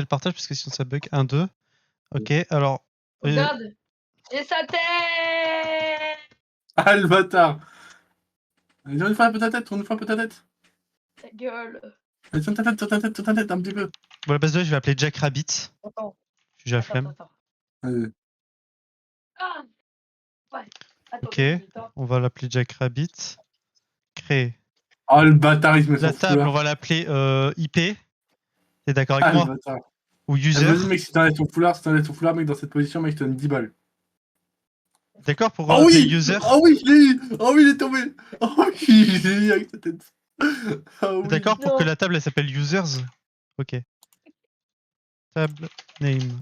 le partage parce que sinon ça bug. 1, 2. Ok, alors. Regarde, j'ai sa tête. Ah, le bâtard! Allez, tourne une fois un peu ta tête, tourne une fois un peu ta tête. Ta gueule. Allez, tourne ta tête, tourne ta tête, tourne ta tête un petit peu. Bon, la base 2, je vais appeler Jack Rabbit. Attends, J'ai la flemme. attends. Allez. Ah ouais. Attends, Ok, on va l'appeler Jack Rabbit. Créer. Oh, le bâtard, il se met son La table, foulard. on va l'appeler IP. T'es d'accord avec Ah, le moi? bâtard. Ou Ah, user. vas-y, mec, si t'enlèves ton foulard, mec, dans cette position, mec, je te donne 10 balles. D'accord pour Oh appeler oui! user? Oh oui, je l'ai eu! Oh oui, il est tombé! Oh oui, je l'ai eu avec sa tête. Ah oui. D'accord pour que la table elle s'appelle users? Ok. Table name.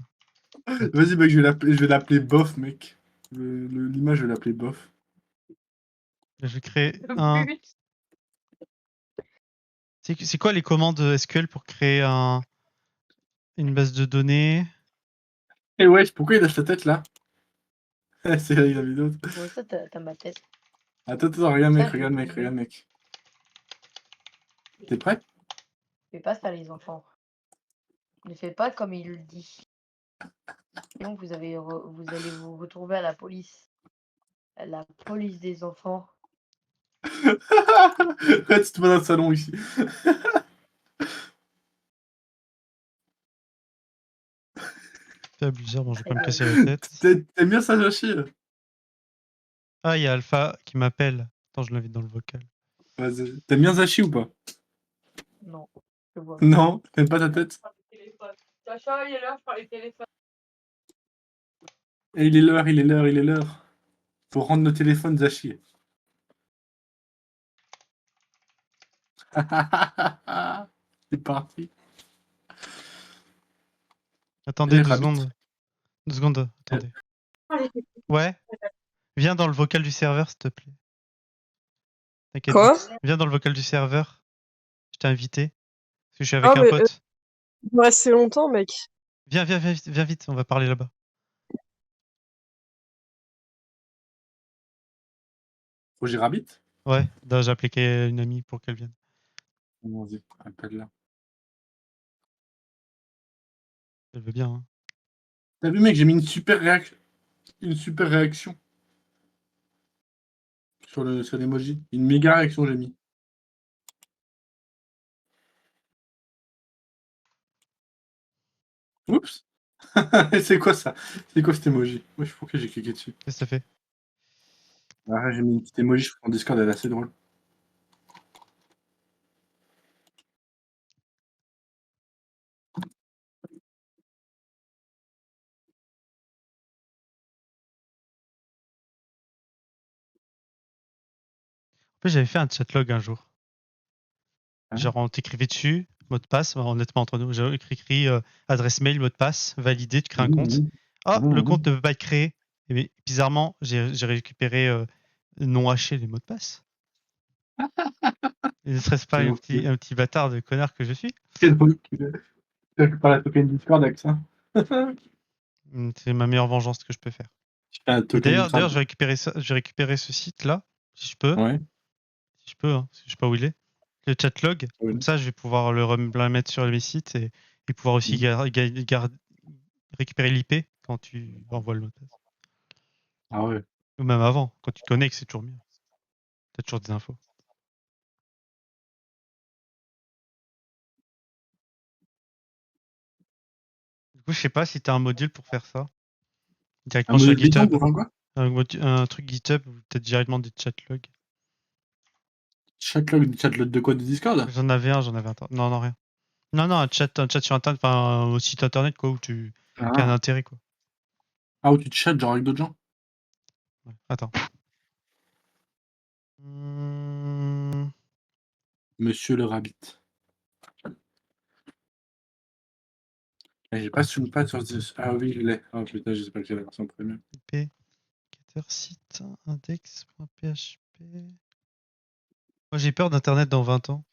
Vas-y, mec, je vais l'appeler bof, mec. L'image, je vais l'appeler bof. Je vais créer un. C'est quoi les commandes SQL pour créer une base de données? Eh wesh, pourquoi il lâche ta tête là? C'est la vidéo. Comment ça, t'as ma tête? Attends, regarde, mec, Ça, je vais regarde, trouver. mec. T'es prêt? Fais pas ça, les enfants. Ne fais pas comme il le dit. Sinon, vous allez vous retrouver à la police. À la police des enfants. Reste pas dans le salon ici. Table user, bon, je vais pas me Ta casser gueule. la tête. T'aimes bien ça, Joshi? Ah, il y a Alpha qui m'appelle. Attends, je l'invite dans le vocal. Vas-y. T'aimes bien Zachi ou pas? Non, je vois. Non? T'aimes pas ta tête? Sacha, il est là, je parle au téléphone. Et il est l'heure. Faut rendre nos téléphones, Zachi. C'est parti. Attendez Allez, 2 Rabbit. secondes. 2 secondes, attendez. Ouais? Viens dans le vocal du serveur, s'il te plaît. T'inquiète. Quoi? Viens dans le vocal du serveur. Je t'ai invité. Parce que je suis Ah, avec un mais pote. il me restait longtemps, mec. Viens vite, on va parler là-bas. Faut que j'ai Rabbit? Ouais, là, j'ai appelé une amie pour qu'elle vienne. Vas-y, appelle-la. Elle veut bien, hein. T'as vu, mec, j'ai mis une super réaction sur l'emoji. Une méga réaction, j'ai mis. Oups. C'est quoi ça? C'est quoi cet emoji? Moi, je sais pourquoi j'ai cliqué dessus. Qu'est-ce que ça fait? Ah, j'ai mis une petite emoji sur mon Discord, elle est assez drôle. En fait, j'avais fait un chatlog un jour. Hein? Genre, on t'écrivait dessus, mot de passe, honnêtement, entre nous, j'ai écrit adresse mail, mot de passe, validé, tu crées un compte. Ah, le compte ne peut pas être créé. Et bizarrement, j'ai récupéré non haché les mots de passe. Et ne serait-ce pas un petit bâtard de connard que je suis? Quel drôle qu'il est. Tu peux parler à token Discord avec ça? C'est ma meilleure vengeance que je peux faire. Tu fais un Et token d'ailleurs, crab. je vais récupérer ce site-là, si je peux. Ouais. Si je peux, hein, parce que je sais pas où il est. Le chatlog. Ouais. Comme ça, je vais pouvoir le mettre sur mes sites et pouvoir aussi récupérer l'IP quand tu envoies le mot de passe. Ah ouais. Ou même avant, quand tu te connectes, c'est toujours mieux. T'as toujours des infos. Du coup, je sais pas si t'as un module pour faire ça. Un Directement sur modèle bidon GitHub. pour faire quoi? Un truc GitHub où t'as directement des chatlogs. Chatlog de quoi? De Discord? J'en avais un. Non, rien. Non, un chat sur internet, enfin, un site internet, quoi, où qui a un Ah. intérêt, quoi. Ah, où tu te chattes genre avec d'autres gens? Ouais. Attends. Monsieur le Rabbit. J'ai pas sur ce. Ah oui, je l'ai. Oh putain, je sais pas quelle est la version premium. IP, getter site, index.php. Moi, j'ai peur d'Internet dans 20 ans.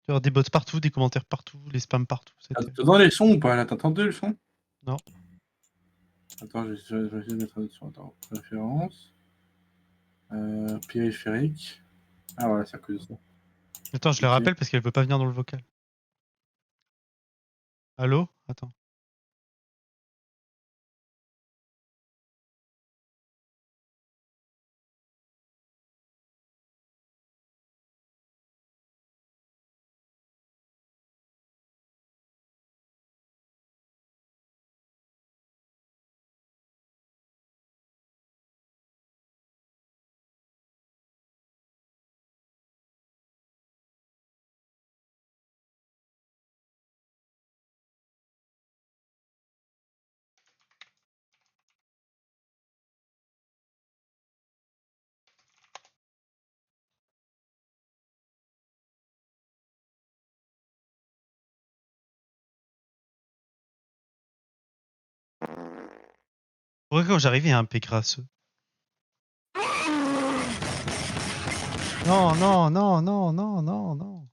Tu vas avoir des bots partout, des commentaires partout, les spams partout. T'entends les sons ou pas? Là, t'as entendu le son? Non. Attends, je vais essayer de mettre la traduction. Attends, préférence. Périphérique. Ah voilà, c'est à cause de ça. Attends, je le Ok. rappelle parce qu'elle veut pas venir dans le vocal. Allô? Attends. Pourquoi quand j'arrive, il y a un P grasseux? Non, non, non, non, non, non, non.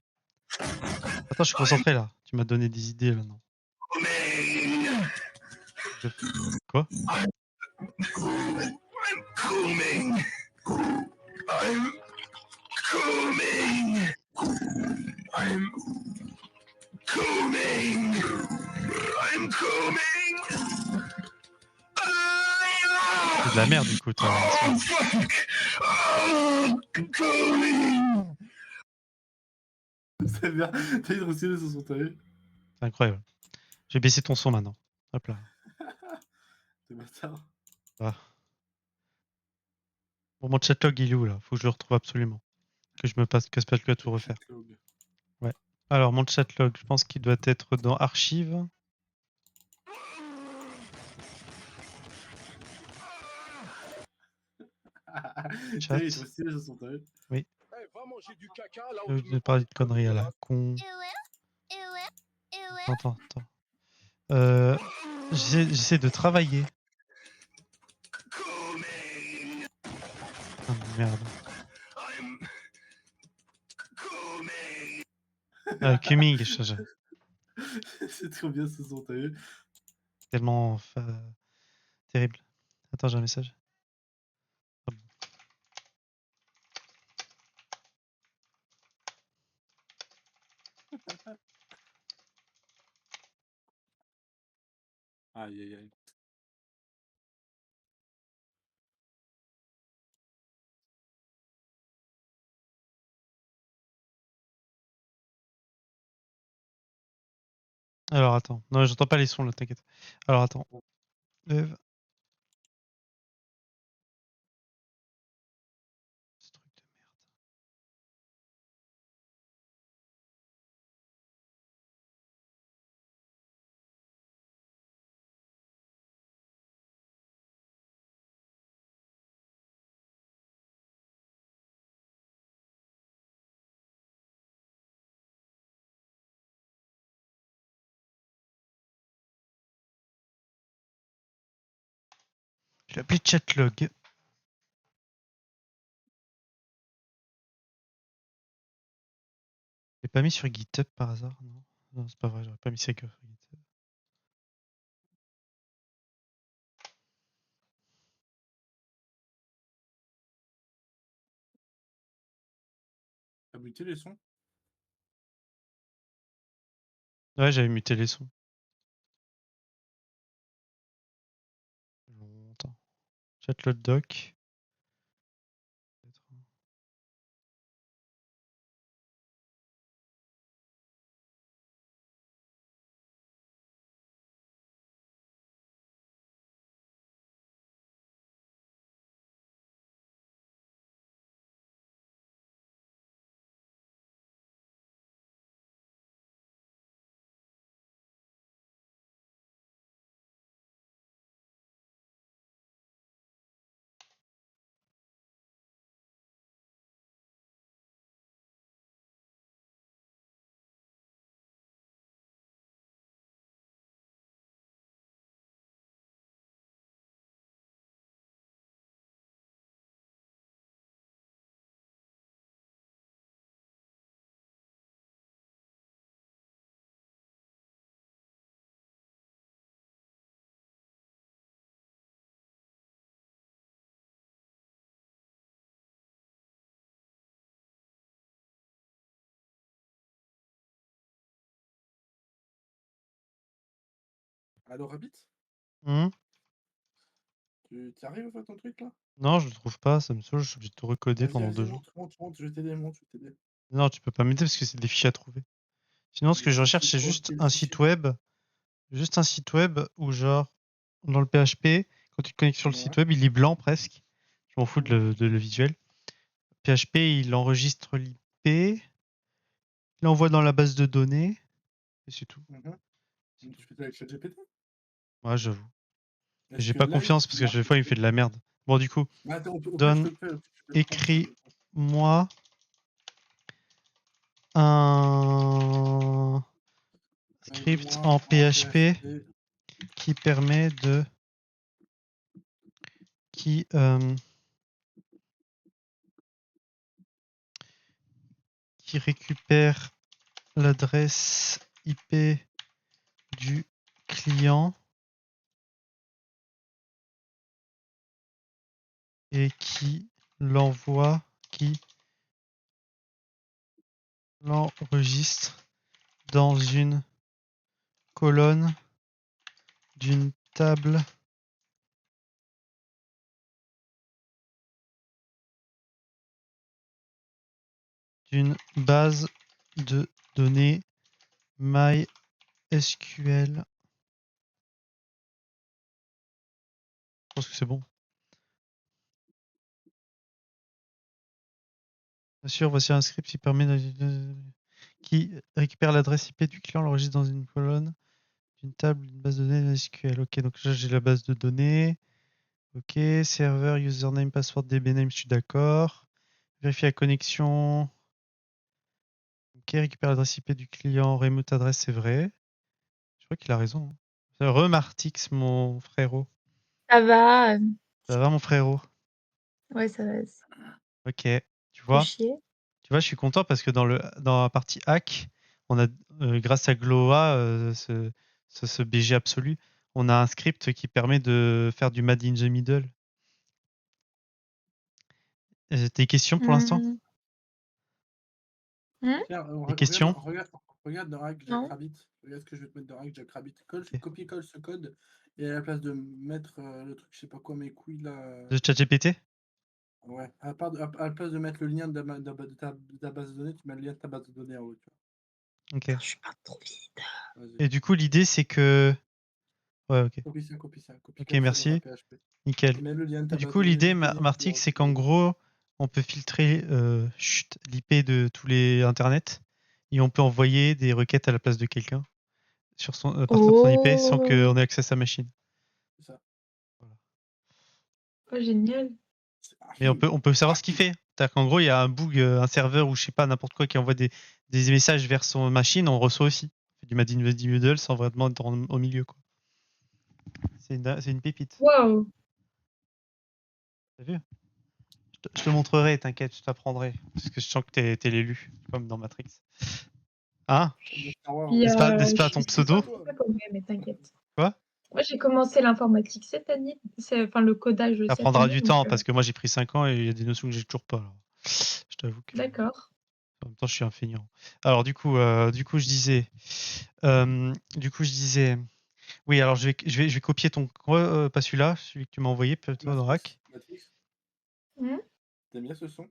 Attends, je suis concentré là. Tu m'as donné des idées là, non. Quoi? C'est de la merde du coup, toi. C'est bien. T'as eu de retirer sur son tarif. C'est incroyable. Je vais baisser ton son maintenant. Hop là. T'es bâtard. Ah. Bon, mon chatlog il est où là? Faut que je le retrouve absolument. Que je me casse pas le cul à tout refaire. Chatlog. Ouais. Alors, mon chatlog, je pense qu'il doit être dans Archives. T'as eu de Chat. retirer sur son tarif. Oui. Va manger du caca là où Je tu vais me parler parles de conneries à la con. Attends, attends. J'essaie de travailler. Ah merde. Cumming, C'est trop bien ce son, t'as vu? tellement terrible. Attends, j'ai un message. Ah bon. Aïe aïe aïe. Alors attends. Non, j'entends pas les sons là, t'inquiète. Alors attends. Ce truc de merde. J'ai appelé chatlog. J'ai pas mis sur GitHub par hasard, non? Non, c'est pas vrai, j'aurais pas mis ça sur GitHub. T'as muté les sons? Ouais, j'avais muté les sons. Longtemps. Chatlog doc. Allo Rabbit? Mmh. Tu arrives à faire ton truc là? Non, je le trouve pas, ça me saoule, je suis obligé de tout recoder Vas-y, pendant 2 vas-y, jours. monte, je vais t'aider, monte, je vais t'aider. Non, tu peux pas m'aider parce que c'est des fichiers à trouver. Sinon, ce que je recherche, c'est juste Quel un fichier? site web. Juste un site web où, genre, dans le PHP, quand tu te connectes sur le site Ouais. web, il est blanc presque. Je m'en fous de Mhm. le visuel. PHP, il enregistre l'IP, il l'envoie dans la base de données, et c'est tout. Mhm. C'est tout. Tu fais ça avec ChatGPT? Ouais, j'avoue. Est-ce J'ai que pas là, confiance parce que des fois, il me fait de la merde. Bon, du coup, Bah, attends, au pire, je donne, te le fais, je peux le prendre, je peux le prendre. écris-moi un script Moi, en en PHP PHP. qui permet de qui récupère l'adresse IP du client et qui l'enregistre dans une colonne d'une table d'une base de données MySQL. Je pense que c'est bon. Bien sûr, voici un script qui récupère l'adresse IP du client, l'enregistre dans une colonne d'une table, d'une base de données MySQL. Ok, donc là j'ai la base de données. Ok, serveur, username, password, dbname, je suis d'accord. Vérifier la connexion. Ok, récupère l'adresse IP du client, remote adresse, c'est vrai. Je crois qu'il a raison. Remartix, mon frérot. Ça va. Ça va, mon frérot? Ouais, ça va. Ok, tu Fais vois, chier. je suis content parce que dans la partie hack, on a, grâce à Gloa, ce BG absolu, on a un script qui permet de faire du Mad in the Middle. Tes questions pour l'instant? Tiens, Des questions? regarde dans Hack Non. Jackrabbit. Regarde ce que je vais te mettre dans Hack Jackrabbit. Ok. Copie-colle ce code et à la place de mettre le truc, je sais pas quoi, mes couilles là. De ChatGPT? Ouais, à la place de mettre le lien de ta base de données, tu mets le lien de ta base de données en haut, tu Ok. Attends, je parle trop vite. vois. Vas-y. Et du coup, l'idée, c'est que... Ouais, ok. Copie ça, Ok, copie-colle ça dans un merci. PHP. Nickel. Et mets le lien de Et ta du base coup, de données l'idée, du client que tu as Martix, c'est qu'en récupéré. gros, on peut filtrer l'IP de tous les internets et on peut envoyer des requêtes à la place de quelqu'un à partir de son IP sans Oh, qu'on ait accès à sa machine. C'est ça. Voilà. oh, génial. Mais on peut savoir ce qu'il fait. C'est-à-dire qu'en gros, il y a un bug, un serveur ou je sais pas, n'importe quoi qui envoie des messages vers son machine, on reçoit aussi. On fait du Mad Individual sans vraiment être au milieu, quoi. C'est une pépite. Waouh. T'as vu? Je te montrerai, t'inquiète, je t'apprendrai. Parce que je sens que t'es l'élu, comme dans Matrix. Hein? Puis, N'est-ce je pas ton suis pseudo? pas quand même, mais t'inquiète. Quoi? Moi, j'ai commencé l'informatique cette année. Enfin, le codage Ça cette prendra année. du Donc, temps parce que moi j'ai pris 5 ans et il y a des notions que j'ai toujours pas. Alors. Je t'avoue que d'accord. en même temps je suis un feignant. Alors du coup je disais oui, alors je vais copier ton pas celui-là, celui que tu m'as envoyé plutôt dans Hack. Matrix, Hmm. t'aimes bien ce son?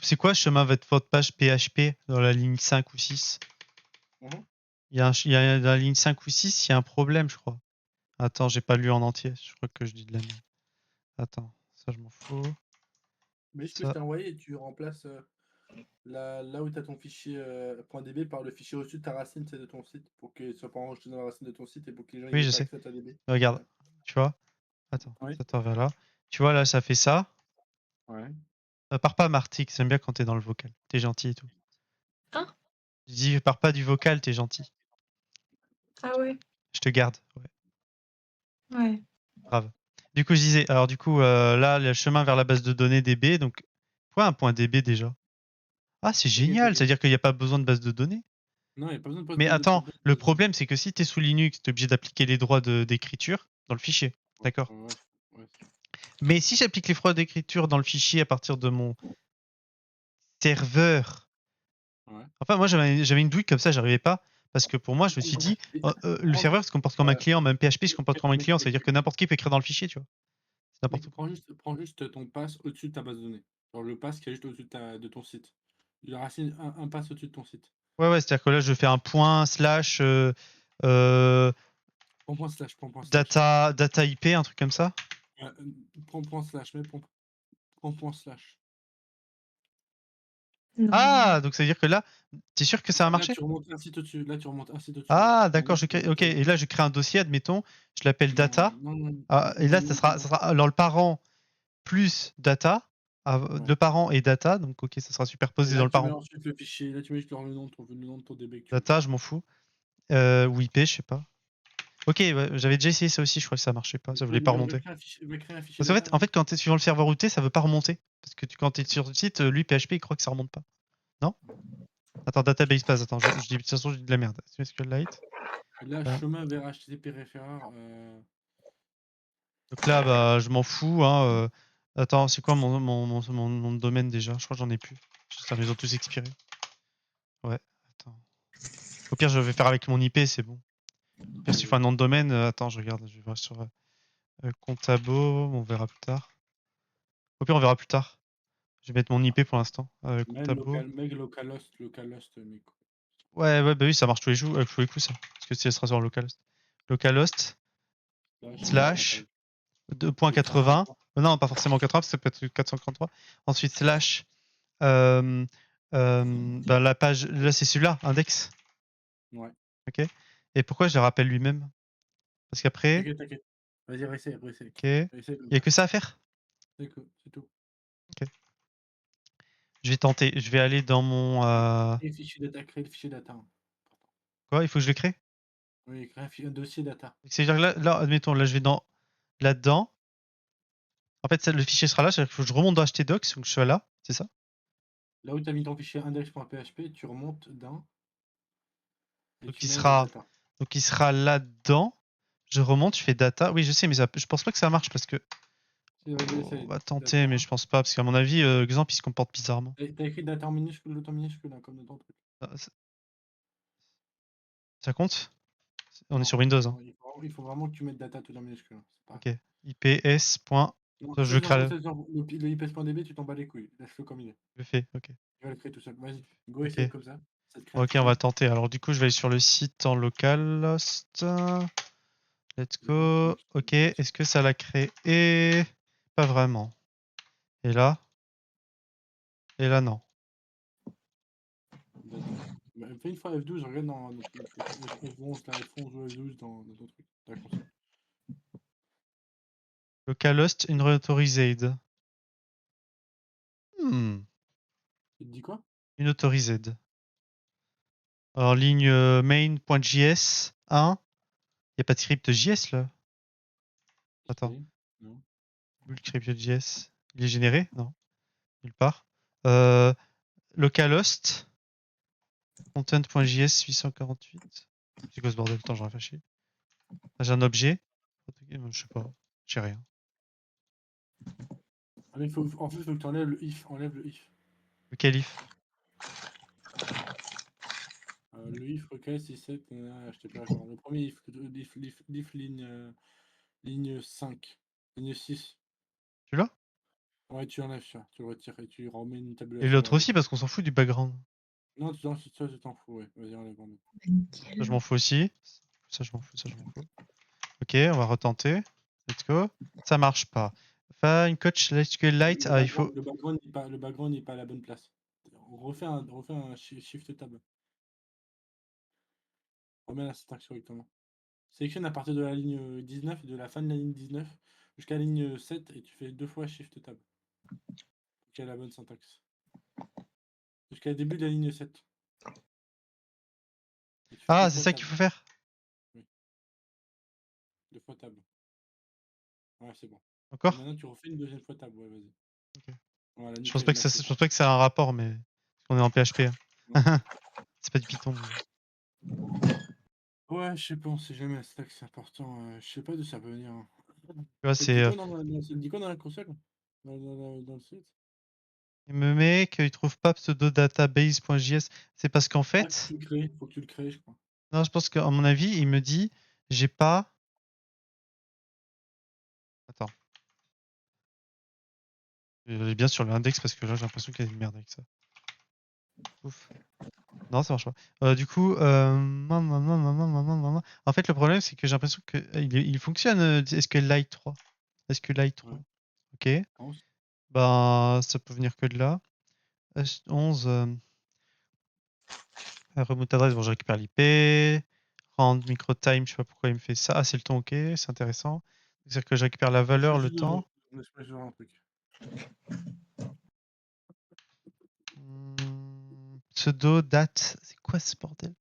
C'est quoi le chemin vers votre page PHP dans la ligne 5 ou 6? Mhm. Il y a dans la ligne 5 ou 6, il y a un problème, je crois. Attends, j'ai pas lu en entier. Je crois que je dis de la merde. Attends, ça je m'en fous. Mais ce que je Ça, t'ai envoyé, et tu remplaces là où tu as ton fichier .db par le fichier au-dessus de ta racine, c'est de ton site, pour qu'il soit pas enregistré dans la racine de ton site et pour que les gens oui, aient je pas sais. accès à ta DB. Regarde, Ouais. tu vois? Attends, Oui. ça t'en va là. Tu vois là, ça fait ça. Ouais. Pars pas Martix, j'aime bien quand t'es dans le vocal. T'es gentil et tout. Hein? Je dis pars pas du vocal, t'es gentil. Ah ouais. Je te garde. Ouais, Ouais. grave. Du coup, je disais, alors du coup, là, le chemin vers la base de données DB, donc, quoi un point DB déjà? Ah, c'est génial, DB. c'est-à-dire qu'il n'y a pas besoin de base de données. Non, il n'y a pas besoin de Mais poste attends, le de- problème, c'est que si t'es sous Linux, t'es obligé d'appliquer les droits d'écriture dans le fichier. D'accord. Ouais, ouais. Mais si j'applique les droits d'écriture dans le fichier à partir de mon serveur Ouais. Enfin, moi, j'avais une douille comme ça, j'arrivais pas. Parce que pour moi, je me suis dit, Et- le serveur se comporte comme un Ouais. client, même PHP se comporte comme un Mais- client, ça veut dire que n'importe qui peut écrire dans le fichier, tu vois. C'est Mec, n'importe quoi. prends juste ton pass au-dessus de ta base de données. Genre le pass qui est juste au-dessus de ton site. Il racine un pass au-dessus de ton site. Ouais, c'est-à-dire que là, je fais un point slash Prends point slash, prends point slash. data IP, un truc comme ça. Prends point slash, mais prends point slash. Non. Ah, donc ça veut dire que là, t'es sûr que ça a Là, marché? tu remontes un site au-dessus. Là, tu remontes un site au-dessus. Ah, En d'accord, haut, tu ok, et là, je crée un dossier, admettons, je l'appelle Non, data. non, Ah, et là, ça sera alors le parent plus data. Ouais. Le parent et data, donc ok, ça sera Et superposé dans là, le tu mets parent. ensuite le fichier. Là, tu mets juste le nom de ton DB que tu veux. Data, je m'en fous. Ou IP, je sais pas. Ok, ouais, j'avais déjà essayé ça aussi, je crois que ça marchait pas, ça voulait pas remonter. Va créer un fichier Parce qu'en data, fait, quand tu es suivant le serveur routé, ça veut pas remonter. Parce que quand tu es sur le site, lui, PHP, il croit que ça remonte pas. Non? Attends, database pass, attends, de toute façon, je dis de la merde. SQLite. Là, Voilà. chemin vers HTTP référeur. Donc là, bah, je m'en fous. Hein, Attends, c'est quoi mon domaine déjà? Je crois que j'en ai plus. Ça, ils ont tous expiré. Ouais, attends. Au pire, je vais faire avec mon IP, c'est bon. Au pire, s'il faut un nom de domaine, attends, je regarde, je vais voir sur Contabo, on verra plus tard. Au pire, on verra plus tard. Je vais mettre mon IP pour l'instant. Contabo. Localhost, mec. Ouais, bah oui, ça marche tous les coups, ça. Parce que si elle sera sur localhost. Localhost, slash, 2.80. Non, pas forcément 80, parce que ça peut être 443. Ensuite, slash, bah, la page, là, c'est celui-là, index. Ouais. Ok. Et pourquoi je le rappelle lui-même? Parce qu'après, T'inquiète. Vas-y, réessaye. ok. Il n'y a que ça à faire? C'est tout. Je vais tenter. Je vais aller dans mon. Crée le fichier data. Quoi? Il faut que je le crée? Oui, crée un dossier data. C'est-à-dire que là, admettons, là, je vais dans là-dedans. En fait, le fichier sera là. C'est-à-dire qu'il faut que je remonte dans htdocs, donc je suis là, c'est ça? Là où tu as mis ton fichier index.php, tu remontes d'un. Donc il sera là-dedans. Je remonte, je fais data. Oui, je sais, mais je pense pas que ça marche parce que. On va tenter, mais je pense pas, parce qu'à mon avis, Xampp il se comporte bizarrement. T'as écrit data en minuscule, hein, comme dans ton truc. Ça compte? On Non, est sur Windows, hein. non, il faut vraiment que tu mettes data tout en minuscule. Hein. Ok. IPS. Non, Je le crée. le IPS.db, tu t'en bats les couilles. Laisse-le comme il est. Je le fais, ok. Tu vas le créer tout seul. Vas-y, go Ok. essaye comme ça. Ça te crée un Ok, on va fichier. tenter. Alors du coup, je vais aller sur le site en localhost. Let's go. Ok, est-ce que ça l'a créé? Pas vraiment. Et là? Et là, non. Bah, fais une fois F12, regarde dans notre truc. F11, là, F11 ou F12 dans ton truc, dans la console. Localhost unauthorizzed. Il te dit quoi? Unauthorizzed. Alors, ligne main.js 1. Il n'y a pas de script JS là? Attends. Non. Script.js. Il est généré? Non. Nulle part. Localhost. Content.js 848. C'est quoi ce bordel? Attends, j'en réfléchis. J'ai un objet. Je sais pas. J'ai rien. Ah, mais en fait, il faut que tu enlèves le if. Enlève le if. Lequel if? Le if request, si c'est. Je t'ai pas d'accord. Le premier if ligne 5. Ligne 6. Celui-là? Ouais, tu enlèves ça. Tu le retires et tu remets une Et tabulation. l'autre aussi, parce qu'on s'en fout du background. Non, tu t'en fous, ouais. Vas-y, enlève. Ça, je m'en fous aussi. Ça, je m'en fous. Ok, on va retenter. Let's go. Ça marche pas. Find coach SQLite. Ah, il faut. Le background n'est pas à la bonne place. On refait un shift tab. Remets la syntaxe correctement. Sélectionne à partir de la ligne 19 et de la fin de la ligne 19 jusqu'à la ligne 7 et tu fais 2 fois shift tab. Pour qu'il y ait la bonne syntaxe. Jusqu'à le début de la ligne 7. Ah, c'est ça qu'il faut faire? Oui. 2 fois tab. Ouais, c'est bon. Encore? Et maintenant, tu refais une deuxième fois tab. Ouais, vas-y. Ok. Voilà, Je pense nickel, pas que merci. je pense pas que ça a un rapport, mais. Parce qu'on est en PHP. Hein. C'est pas du Python. Ouais, je sais pas, on sait jamais. C'est ça que c'est important. Je sais pas d'où ça peut venir. Hein. Tu vois, Ça te dit c'est. quoi ça te dit quoi dans la console dans le site? Il me met qu'il trouve pas pseudo-database.js. C'est parce qu'en Ah, fait, faut que tu le crées, je crois. non, je pense qu'à mon avis, il me dit, j'ai pas. Attends. Je vais bien sur l'index parce que là, j'ai l'impression qu'il y a une merde avec ça. Ouf. Non, ça marche pas. Du coup, en fait, le problème, c'est que j'ai l'impression que il fonctionne SQLite 3. SQLite 3. Ouais. Ok. pense. Ben, ça peut venir que de là. S11. Remote adresse, bon, je récupère l'IP. Rand microtime, je sais pas pourquoi il me fait ça. Ah, c'est le temps, ok, c'est intéressant. C'est-à-dire que je récupère la valeur, le temps. Laisse-moi juste voir un truc. Pseudo, date. C'est quoi ce bordel?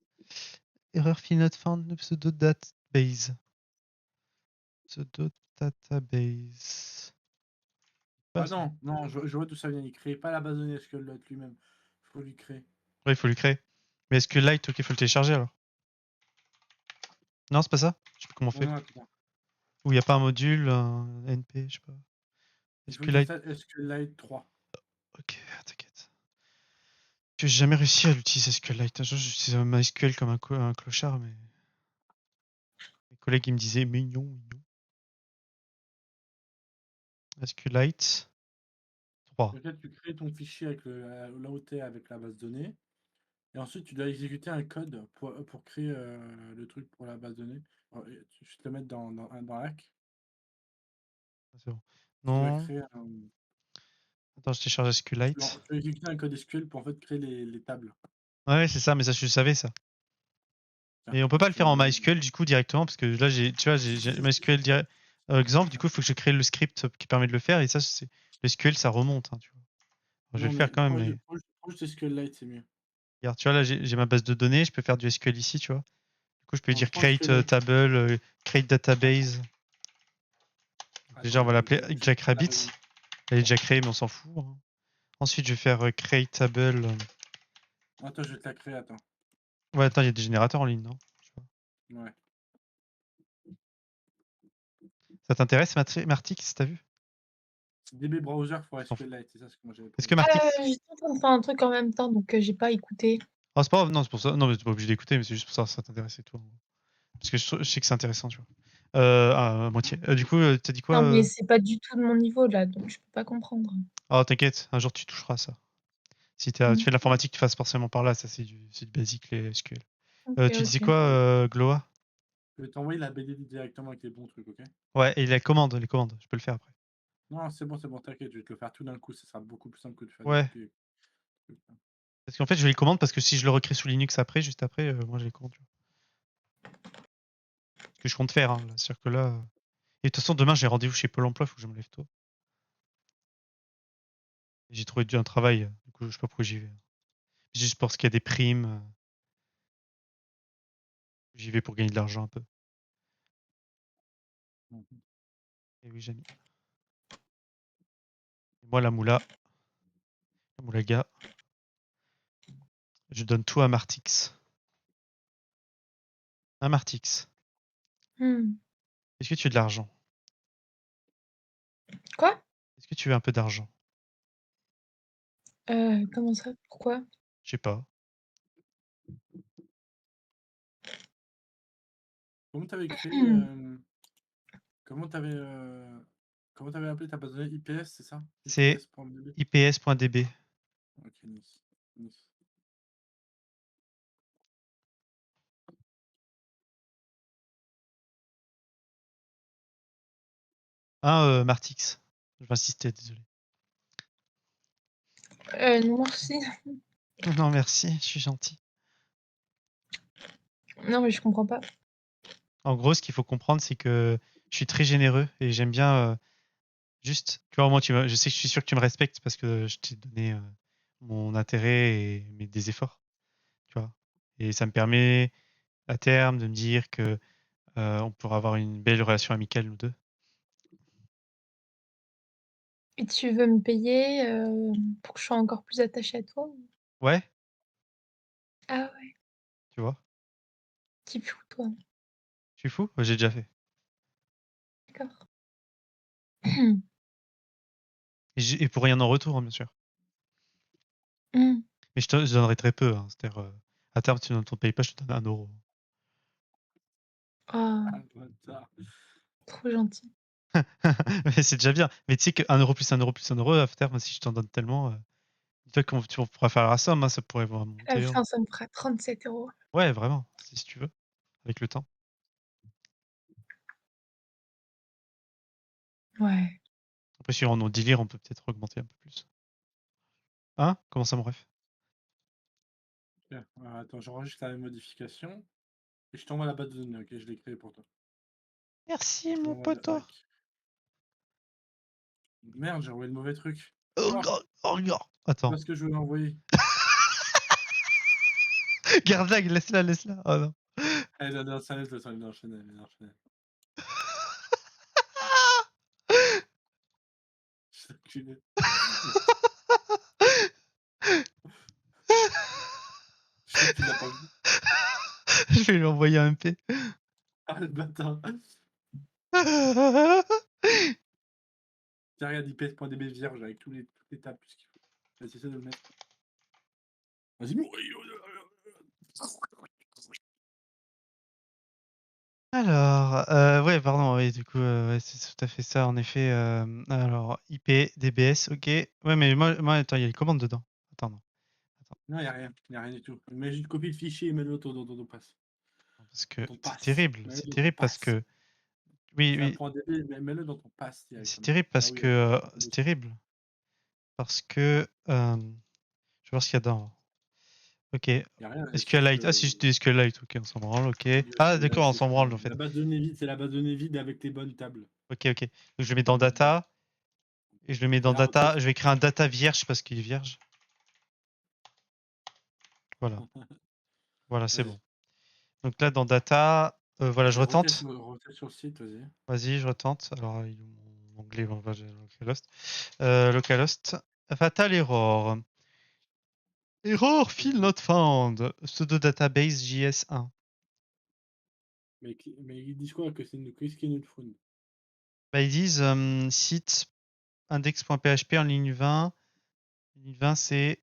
Error file not found, pseudo database. Pseudo database. Ah non, non, je vois d'où ça vient. Il crée pas la base de données SQLite lui-même. Il faut lui créer. Ouais, il faut lui créer. Mais est-ce que Light, ok, il faut le télécharger alors? Non, c'est pas ça? Je sais pas comment on Non, fait. non, attends. Ou il n'y a pas un module, un NP, je sais pas. Il Est-ce faut que que tu Light. installes SQLite 3. Ok, t'inquiète. J'ai jamais réussi à l'utiliser SQLite. Un jour, j'utilisais MySQL comme un clochard, mais. Mes collègues, ils me disaient mignon, mignon. SQLite 3. Peut-être tu crées ton fichier avec là où t'es avec la base de données. Et ensuite, tu dois exécuter un code pour créer le truc pour la base de données. Alors, je vais te le mettre dans Hack. C'est bon. Tu dois Non. créer un. Attends, je télécharge SQLite. Tu dois exécuter un code SQL pour en fait créer les tables. Ouais, c'est ça, mais ça, je savais ça. Tiens, Et on peut pas le je te faire en le- MySQL du coup directement parce que là, tu vois, j'ai MySQL exemple. Du coup, il faut que je crée le script qui permet de le faire et ça, c'est le SQL, ça remonte. Hein, tu vois. Alors, je vais Non, le mais faire quand même, mais prends juste SQLite, c'est mieux. regarde, tu vois, là, j'ai ma base de données, je peux faire du SQL ici, tu vois. Du coup, je peux lui Non, dire prends create SQLite. table, create database. Déjà, on va l'appeler Jackrabbit. Elle est déjà créée, mais on s'en fout. Hein. Ensuite, je vais faire create table. Attends, je vais te la créer, attends. Ouais, attends, il y a des générateurs en ligne, non? Je sais pas. Ouais. Ça t'intéresse, Martix, t'as vu? DB Browser for On s'en fout. SQLite, c'est ça ce que moi j'avais Est-ce pris. que Martix. J'étais en train de faire un truc en même temps, donc j'ai pas écouté. Oh, c'est pas grave, non, c'est pour ça. Non, mais t'es pas obligé d'écouter, mais c'est juste pour ça, ça t'intéressait, toi. Parce que je sais que c'est intéressant, tu vois. À moitié. Du coup, t'as dit quoi Non, mais c'est pas du tout de mon niveau là, donc je peux pas comprendre. Oh, t'inquiète, un jour tu toucheras ça. Si tu Mm. fais de l'informatique, tu fasses forcément par là, ça c'est du basique, les SQL. Ok, Tu disais ok. quoi, Gloa? Je vais t'envoyer la BD directement avec les bons trucs, ok? Ouais, et les commandes, je peux le faire après. Non, c'est bon, t'inquiète, je vais te le faire tout d'un coup, ça sera beaucoup plus simple que de faire Ouais, des trucs. parce qu'en fait, je vais les commandes parce que si je le recrée sous Linux après, juste après, moi j'ai les commandes, tu vois. Ce que je compte faire, hein, là. C'est-à-dire que là. Et de toute façon, demain j'ai rendez-vous chez Pôle emploi, il faut que je me lève tôt. J'ai trouvé un travail, du coup, je sais pas pourquoi j'y vais. Juste parce qu'il y a des primes. J'y vais pour gagner de l'argent un peu. Mhm. Et oui, Jamy. Et moi, la moulaga, je donne tout à Martix. À Martix, Hmm. est-ce que tu as de l'argent? Quoi? Est-ce que tu veux un peu d'argent? Comment ça? Pourquoi? Je sais pas. Comment t'avais créé. Comment t'avais. Comment t'avais appelé ta base de données IPS, c'est ça? C'est IPS.db. ips.db. Ok, nice. Nice. Ah, Martix. Je vais insister, désolé. Non, merci. Non, merci, je suis gentil. Non, mais je comprends pas. En gros, ce qu'il faut comprendre, c'est que je suis très généreux et j'aime bien juste. Tu vois, moi, je sais que je suis sûr que tu me respectes parce que je t'ai donné mon intérêt et des efforts. Tu vois. Et ça me permet à terme de me dire que on pourra avoir une belle relation amicale, nous deux. Et tu veux me payer pour que je sois encore plus attachée à toi? Ouais, Ah ouais, tu vois. petit fou, toi. Je suis fou? Ouais, j'ai déjà fait. D'accord. Et pour rien en retour, hein, bien sûr. Mmh. Mais je donnerai très peu. Hein. C'est-à-dire, à terme, tu ne t'en payes pas, je te donne 1 €. Oh, Ah, bâtard. trop gentil. Mais c'est déjà bien. Mais tu sais que 1 € plus 1 € plus 1 € à terme, si je t'en donne tellement, dis-toi qu'on tu pourras faire la somme, hein, ça pourrait vraiment À la monter. Hein. fin, ça me fera 37 €. Ouais, vraiment, si tu veux, avec le temps. Ouais. Après, si on en délire, on peut peut-être augmenter un peu plus. Hein? Comment ça, mon ref? Tiens, attends, j'enregistre la modification et je t'envoie la base de données, ok? Je l'ai créée pour toi. Merci, Je mon t'envoie le poteau. hack. Merde, j'ai envoyé le mauvais truc. Oh, Oh, god, oh, god. c'est Attends. pas ce que je voulais envoyer. Garde-la, laisse-la, laisse-la. Oh non. Allez, non, ça laisse, ça enchaîner, enchaîner. Je suis enculé. Je crois que tu l'as pas vu. Je vais lui envoyer un MP. Ah, le bâtard. Tiens, regarde, IPS.db vierge avec toutes les tables, tout ce qu'il faut. Vas-y, essaie de le mettre. Vas-y, Alors, ouais, pardon, oui, du coup, ouais, c'est tout à fait ça, en effet. Alors, IP, DBS, ok. Ouais, mais moi attends, il y a les commandes dedans. Attends, non. Attends, Non, y a rien du tout. Mais juste copie le fichier et mets-le dans ton passe. parce Dans que ton c'est passe. terrible. Mets-le C'est dans ton terrible parce passe. que. Oui, C'est un oui, point DB, mais mets-le dans ton passe c'est directement. terrible Ah parce oui, que. C'est terrible. Parce que. Je vais voir ce qu'il y a dedans. Ok. y a rien, c'est juste SQLite. Ah, c'est juste du SQLite. Ok, on s'en branle. Ok. du Ah, SQLite, d'accord, on c'est s'en tout. branle en fait. La base de données vide, c'est la base de données vide avec les bonnes tables. Ok, ok. Donc je le mets Les dans bonnes bases. data. Et je le mets Et dans là, data. reteste. Je vais créer un data vierge parce qu'il est vierge. Voilà. Voilà, c'est Vas-y. bon. Donc là, dans data, voilà, je Vas-y, retente. reteste sur le site, vas-y. Vas-y, je retente. Alors, mon anglais, on va localhost. Localhost. Fatal error. Error field not found. Pseudo database JS1. Mais ils disent quoi? Que c'est une qu'est-ce qu'il y a une faune? Bah, ils disent site index.php en ligne 20. Ligne 20, c'est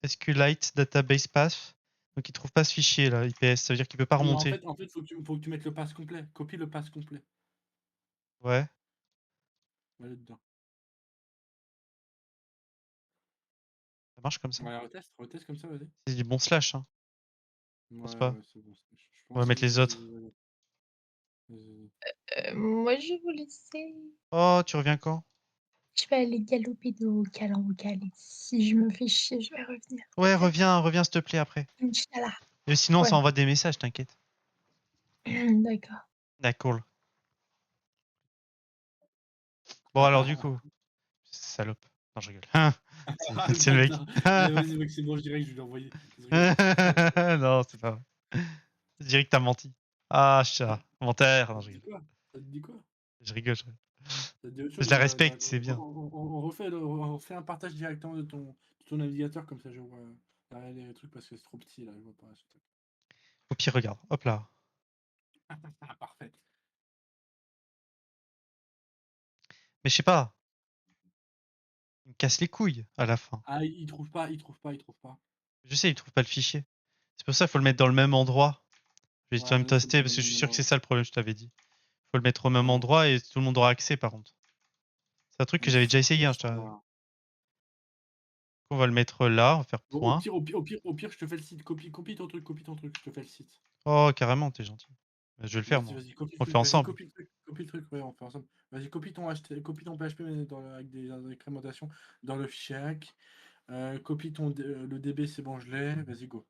SQLite database path. Donc, il trouve pas ce fichier là, IPS. Ça veut dire qu'il peut pas Non, mais remonter. en fait, faut que tu mettes le pass complet. Copie le pass complet. Ouais. Mets-le dedans. Ça marche comme ça. Ouais, reteste comme ça, vas-y. C'est du bon slash, hein. Je pense pas. Ouais, c'est bon. Je On va pense, mettre les autres. vas-y. Moi, je vais vous laisser. Oh, tu reviens quand? Je vais aller galoper de vocal en vocal et si je me fais chier, je vais revenir. Ouais, Peut-être. reviens s'il te plaît après. Inch'Allah. Et sinon, on Ouais. s'envoie des messages, t'inquiète. D'accord. D'accord. Bon, alors du coup, salope. Non, je rigole. Ah, le C'est le mec. bâtard. Allez, vas-y, mec, c'est bon, je dirais que je vais lui envoyer. Je rigole. Non, c'est pas vrai. Je dirais que t'as menti. Ah, chat. Menteur. Ça Non, te je dit rigole. quoi? Ça te dit quoi? Je rigole. Je rigole. Ça te dit autre Je chose? la respecte, c'est bien. On refait on fait un partage directement de ton navigateur, comme ça je vois les trucs parce que c'est trop petit là, je vois pas ce truc. Au pire, regarde. Hop là. Ah, parfait. Mais je sais pas. Il me casse les couilles à la fin. Ah, il trouve pas. Je sais, il trouve pas le fichier. C'est pour ça qu'il faut le mettre dans le même endroit. Je vais quand Ouais, même vas-y, c'est tester bon, parce que je suis sûr que non. c'est ça le problème, je t'avais dit. Faut le mettre au même Ouais, endroit et tout le monde aura accès par contre. C'est un truc que mais j'avais déjà c'est essayé. Hein, ça. On va le mettre là, on va faire Bon, point. au pire, je te fais le site. Copie ton truc, je te fais le site. Oh, carrément, t'es gentil. Je vais le faire, moi. Vas-y, copie le On le fait truc, vas-y, ensemble. copie le truc, ouais, on fait ensemble. Vas-y, copie ton PHP mais avec des incrémentations dans le fichier hack. Copie le DB, c'est bon, je l'ai. Vas-y, go.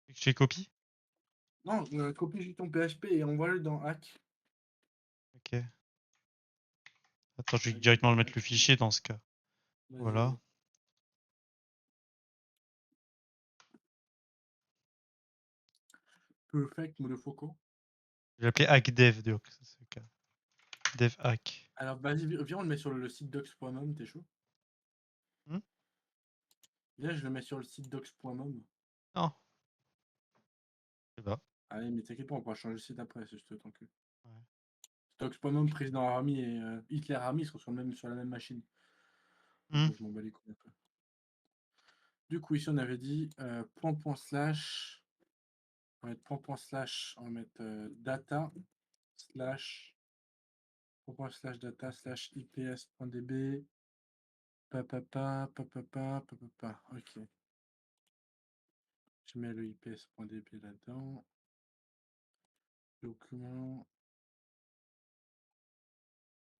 Je fais copie. Non, copie juste ton PHP et envoie-le dans hack. Ok. Attends, je vais Hack, directement mettre hack, le fichier dans ce cas. Voilà. vas-y. Perfect, Modefoco. Je vais l'appeler hackdev, donc. C'est le cas. Dev hack. Alors, vas-y, viens, on le met sur le site docs.mom, t'es chaud? Hmm. Viens, je le mets sur le site docs.mom. Non. Je sais pas. Allez, mais t'inquiète pas, on pourra changer le site après, si je te t'encule. Ouais. Docs.mom, président Army et Hitler Army sont sur la même machine. Hmm. Moi, je m'en bats les couilles un peu. Du coup, ici, on avait dit point point slash. On va mettre point point slash. On va mettre data slash point point slash data slash ips.db. Papapa, papapa, papapa. Ok. Je mets le ips.db là-dedans. Document.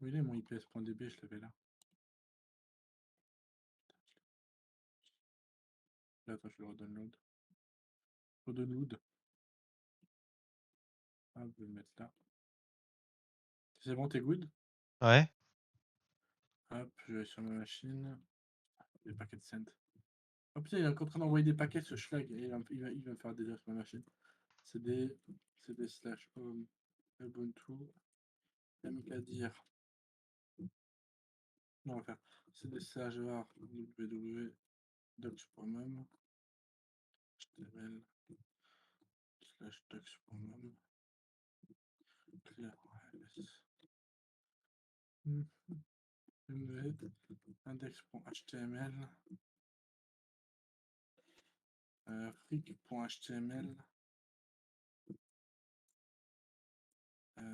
Où il est mon ips.db? Je l'avais là. Là, attends, je le redownload. Redownload. Ah, je vais le mettre là. C'est bon, t'es good? Ouais. Hop, je vais sur ma machine. Les paquets de cent. Oh putain, il est encore en train d'envoyer des paquets, ce schlag. Et il va me faire délire sur ma machine. CD slash home Ubuntu mkdir. Non, on va faire CD slash var www docs.mem html slash docs.mem clear wireless mv index.html fric.html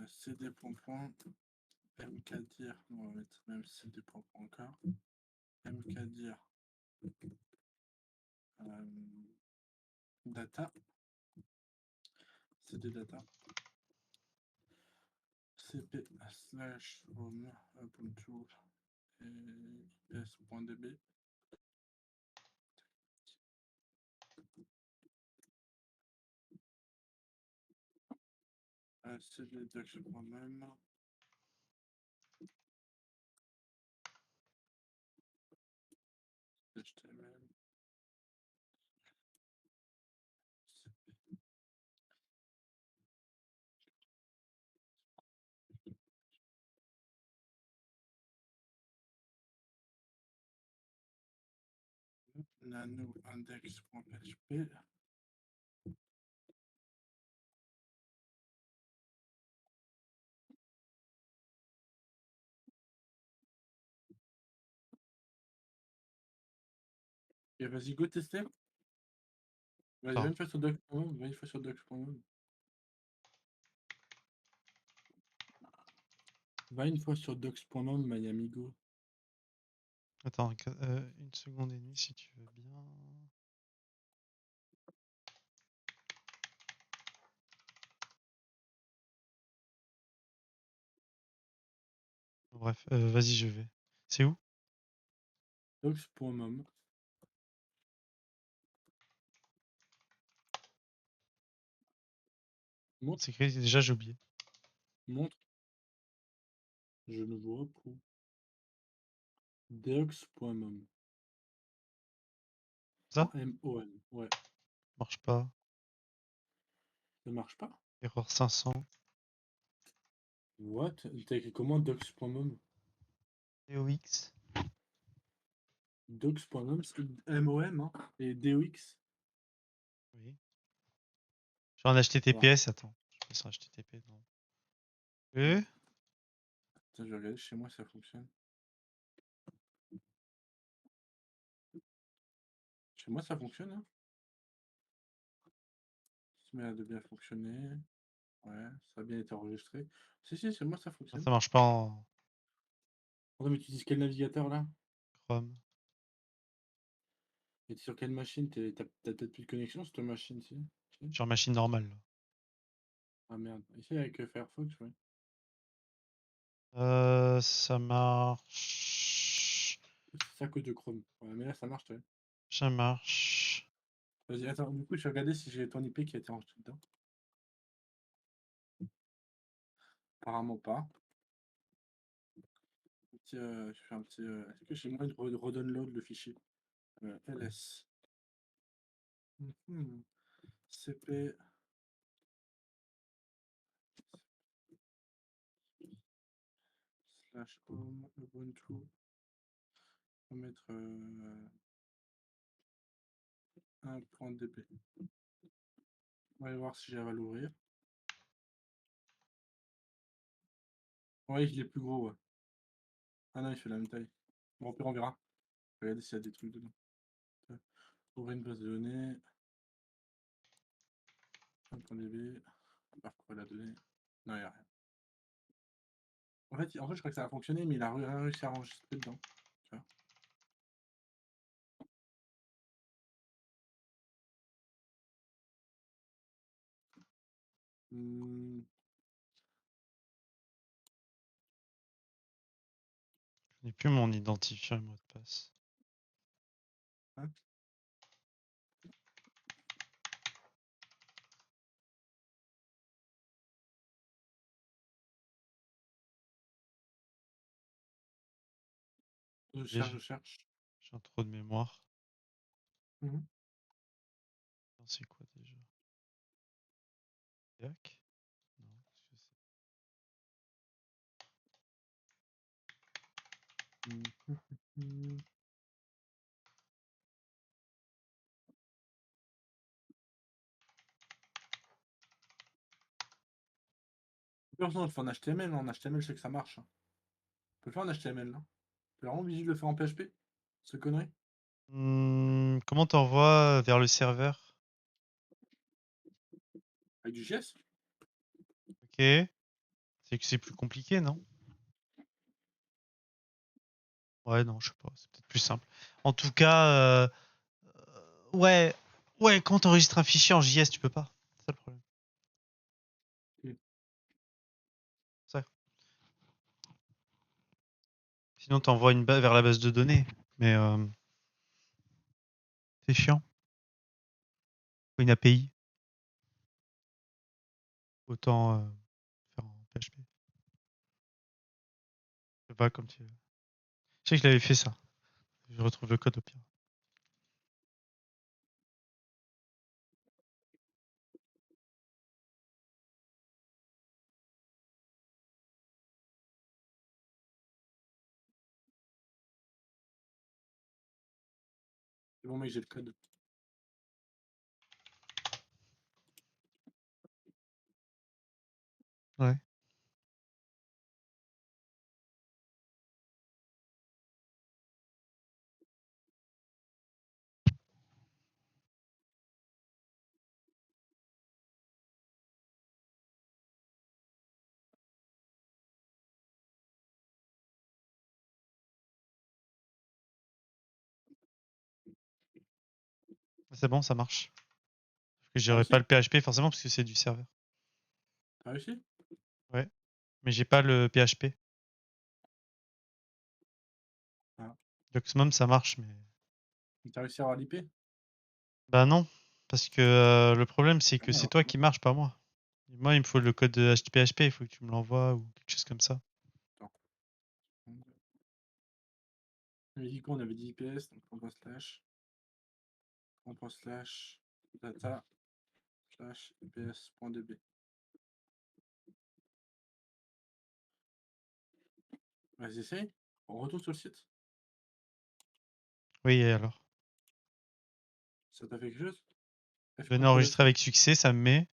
cd.point mkdir, on va mettre même cd.point encore mkdir data cd data cp slash home ubuntu et ips.db cd docs.mem html nano index.php et vas-y go tester. Vas-y, va Attends. une fois sur docs.mem, va une fois sur docs.mem. Va une fois sur docs.mem, my amigo. Attends, une seconde et demie si tu veux bien. Bref, vas-y, je vais. C'est où? Docs.mem. Montre, C'est écrit déjà, j'ai oublié. montre. Je ne vois pas. Docs.mem. Ça? M-O-M. Ouais. Marche pas. Ça marche pas? Erreur 500. What? T'as écrit comment docs.mem? DOX. Docs.mem, c'est M-O-M, hein, et DOX. Oui. J'ai un HTTPS, attends. Je fais ça HTTP. Non. Ouais. Euh Attends, je vais regarder chez moi si ça fonctionne. Chez moi, ça fonctionne, hein. Ça m'a l'air de bien fonctionner. Ouais, ça a bien été enregistré. Si, si, chez moi, ça Non, fonctionne. ça marche pas en Attends, mais tu utilises quel navigateur, là? Chrome. Et t'es sur quelle machine? T'as peut-être plus de connexion sur ta machine, si? Si. Sur machine normale. Là. Ah merde. Ici, avec Firefox, ouais. Ça marche. C'est ça à cause de Chrome. Ouais, mais là, ça marche, ouais. Ça marche. Vas-y, attends, du coup, je vais regarder si j'ai ton IP qui a été enregistré dedans. Apparemment pas. Je fais un petit. Est-ce que chez moi, je redownload le fichier? ls. Mhm. cp slash home ubuntu. On va mettre 1.db. On va aller voir si j'arrive à l'ouvrir. Ouais, il est plus gros, ouais. Ah non, il fait la même taille. Bon, au pire, on verra. Regardez s'il y a des trucs dedans. Ouvrir une base de données. .db. Parcourir la donnée. Non, il n'y a rien. En fait, je crois que ça a fonctionné, mais il a rien réussi à enregistrer dedans. Tu vois. Je n'ai plus mon identifiant et mot de passe. Hein? Je cherche. J'ai un trou de mémoire. Mhm. C'est quoi déjà? Yac? Non, je sais. Personne ne le fait en HTML. En HTML, je sais que ça marche. On peut le faire en HTML. Là. T'es vraiment obligé de le faire en PHP? Ce connerie? Comment t'envoies vers le serveur? Avec du JS? Ok. C'est que c'est plus compliqué, non? Ouais, non, je sais pas. C'est peut-être plus simple. En tout cas, ouais, quand t'enregistres un fichier en JS, tu peux pas. C'est ça le problème. Ok. Ça. Sinon, t'envoies vers la base de données. Mais c'est chiant. Faut une API. Autant faire en PHP. Je sais pas comme tu veux. Je sais que je l'avais fait ça. Je retrouve le code au pire. C'est bon, mec, j'ai le code. Ouais. C'est bon, ça marche. T'as J'aurais réussi? pas le PHP forcément parce que c'est du serveur. T'as réussi? Ouais. Mais j'ai pas le PHP. Ah. Luxmum, ça marche, mais. T'as réussi à avoir l'IP? Bah non. Parce que le problème, c'est que c'est toi qui marche, pas moi. Et moi, il me faut le code de PHP, il faut que tu me l'envoies ou quelque chose comme ça. Attends. On avait dit quoi? On avait dit IPS, donc // data / ips.db. Vas-y, essaye. On retourne sur le site. Oui, et alors? Ça t'a fait quelque chose? Données enregistrées avec succès, ça me met.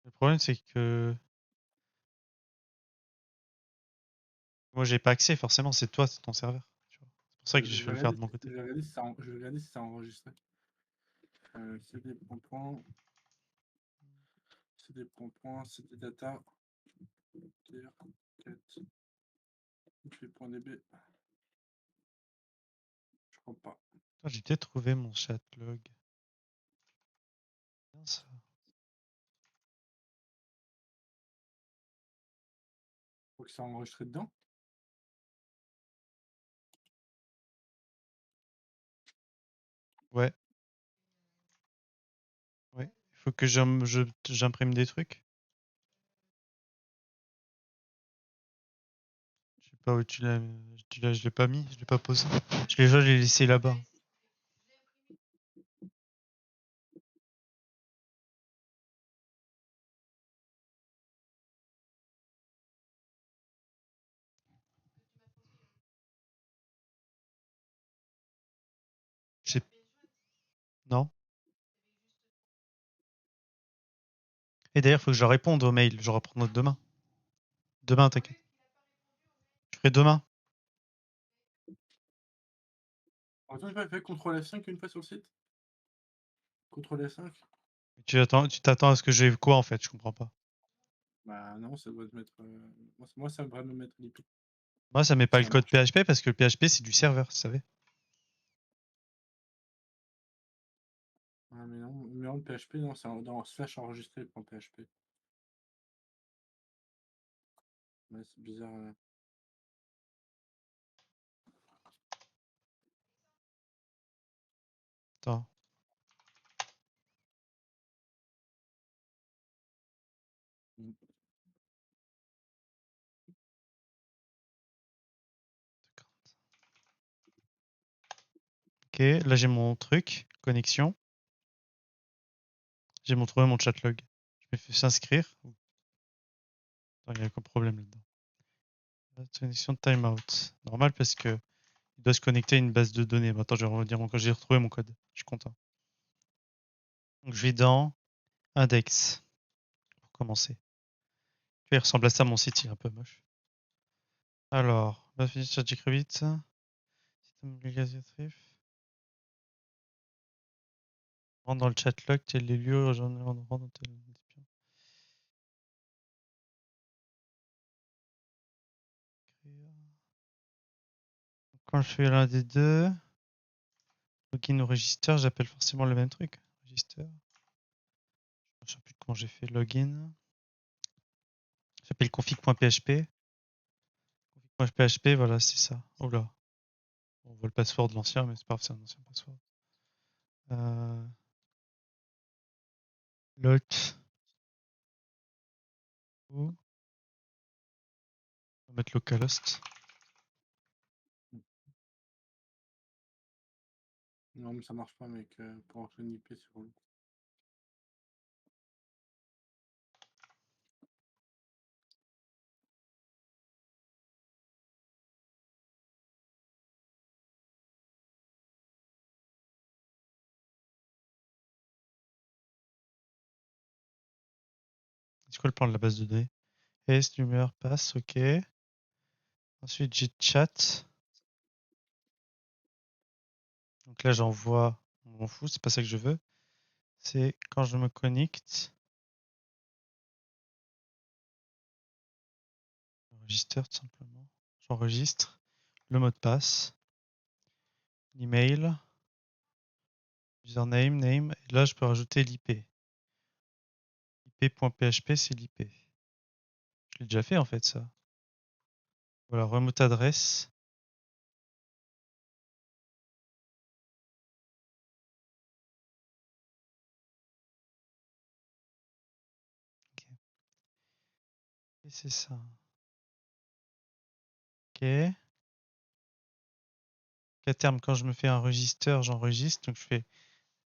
Le problème, c'est que moi, j'ai pas accès, forcément, c'est toi, c'est ton serveur. Tu vois. C'est pour ça que je vais le faire de mon côté. Je vais regarder si ça a enregistré. cd data .db. Je crois pas. Attends, j'ai peut-être trouvé mon chatlog. Bien ça. Faut que ça a enregistré dedans. Ouais. Ouais. Il faut que j'imprime des trucs. Je sais pas où tu l'as. Je l'ai pas mis, je l'ai pas posé. Je l'ai laissé là-bas. J'ai- Non. Et d'ailleurs, il faut que je réponde aux mails. Je reprendrai demain. Demain, t'inquiète. Je ferai demain. Attends, j'ai pas fait CTRL F5 une fois sur le site? CTRL F5? Tu t'attends à ce que j'ai quoi en fait? Je comprends pas. Bah non, ça doit te mettre. Moi, ça devrait me mettre l'IP. Moi, ça met pas le Ça code marche. PHP parce que le PHP c'est du serveur, vous savez. Ah, mais non, numéro de PHP, non, c'est dans slash enregistré.php. Ouais, c'est bizarre. Attends. Mm. Ok, là j'ai mon truc, connexion. J'ai trouvé mon chat log. Je me fais s'inscrire. Il y a aucun problème là-dedans. La connexion de timeout. Normal parce que il doit se connecter à une base de données. Bon, attends, je vais redire quand j'ai retrouvé mon code. Je suis content. Donc je vais dans index pour commencer. Il ressemble à ça mon site, il est un peu moche. Alors, la fiche j'écris vite. Système obligatif. Rentre dans le chat log, tel les lieux, rejoindre dans tel. Quand je fais l'un des deux, login ou register, j'appelle forcément le même truc. Register. Je ne sais plus comment j'ai fait login. J'appelle config.php. Config.php, voilà, c'est ça. Oh là. On voit le password de l'ancien, mais c'est pas grave, c'est un ancien password. Lot. On va mettre localhost. Non, mais ça marche pas, mec, pour entrer une IP sur le. C'est quoi le plan de la base de données? Est, numéro, passe, ok. Ensuite, j'ai chat. Donc là, j'envoie. On m'en fout, c'est pas ça que je veux. C'est quand je me connecte. Register, tout simplement. J'enregistre le mot de passe. L'email. Username, name. Et là, je peux rajouter l'IP. IP.php, c'est l'IP. Je l'ai déjà fait, en fait, ça. Voilà, remote adresse. Ok. Et c'est ça. Ok. À terme, quand je me fais un register, j'enregistre. Donc, je fais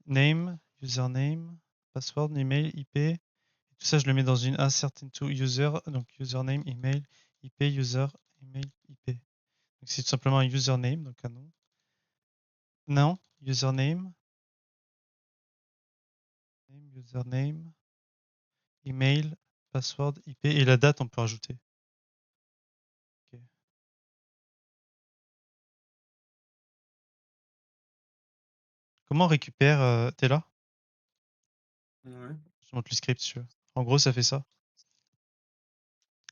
name, username, password, email, IP. Tout ça, je le mets dans une insert into user. Donc, username, email, IP, user, email, IP. Donc, c'est tout simplement un username, donc un nom. Non, username, username, email, password, IP. Et la date, on peut rajouter. Ok. Comment on récupère T'es là? Ouais. Je te montre le script si tu veux. En gros, ça fait ça.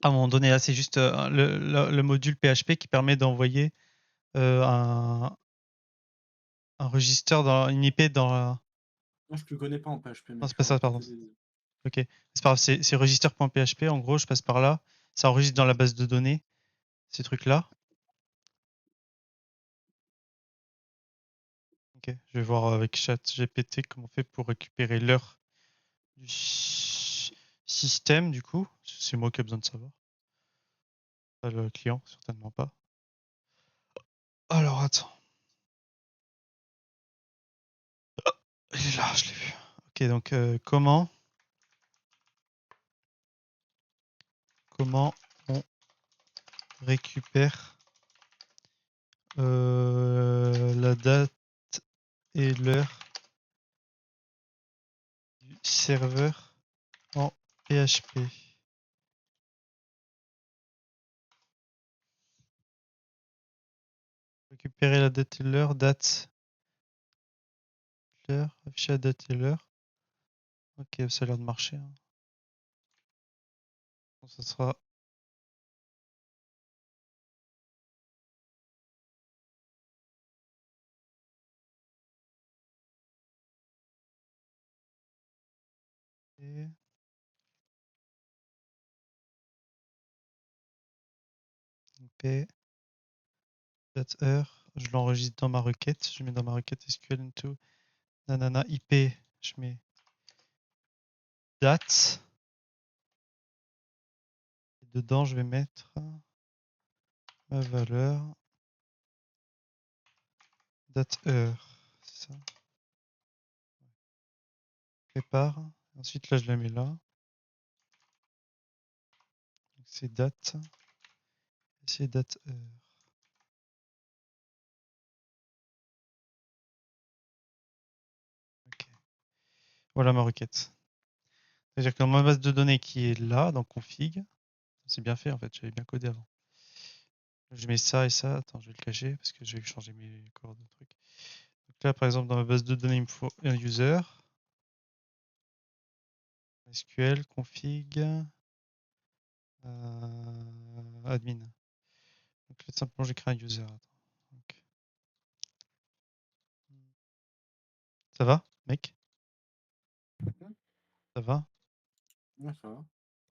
À un moment donné, là, c'est juste le module PHP qui permet d'envoyer un register dans une IP dans la... Moi, je ne connais pas en PHP, Non, mec. c'est pas ça, pardon. Ok. C'est pas grave, c'est register.php. En gros, je passe par là. Ça enregistre dans la base de données ces trucs-là. Ok. Je vais voir avec ChatGPT comment on fait pour récupérer l'heure du système, du coup. C'est moi qui ai besoin de savoir. Pas le client, certainement pas. Alors, attends. Il est là, je l'ai vu. Ok, donc comment on récupère la date et l'heure du serveur en PHP. Récupérer la date et l'heure, date l'heure. Afficher la date et l'heure. Ok, ça a l'air de marcher. Hein. Bon, ça sera. Ok. Date, heure. Je l'enregistre dans ma requête. Je mets dans ma requête SQL into nanana IP. Je mets date. Et dedans, je vais mettre ma valeur. Date, heure. C'est ça. Prépare. Ensuite, là, je la mets là. C'est date. C'est date, heure. Ok. Voilà ma requête. C'est-à-dire que dans ma base de données qui est là, dans config, c'est bien fait en fait, j'avais bien codé avant. Je mets ça et ça, attends, je vais le cacher parce que je vais changer mes coordonnées de trucs. Donc là, par exemple, dans ma base de données, il me faut un user, SQL, config, admin. Donc là, simplement, j'ai créé un user. Attends. Donc. Ça va, mec? Ça va? Ouais, ça va.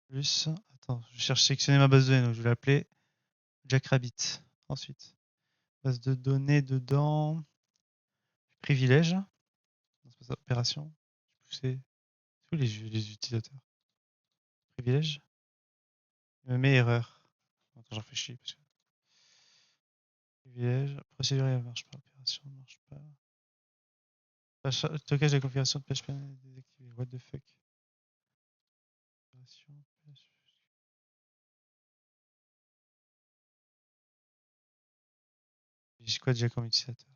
Plus, attends, je cherche sélectionner ma base de données, donc je vais l'appeler Jackrabbit. Ensuite, base de données dedans, privilège. C'est pas ça, opération. C'est tous les utilisateurs. Privilège. Il me met erreur. Attends, j'en fais chier. Parce que... Privilège. Procédure, elle marche pas. Opération ne marche pas. Stockage de la configuration de PHP désactivé. What the fuck. Opération. J'ai quoi déjà comme utilisateur?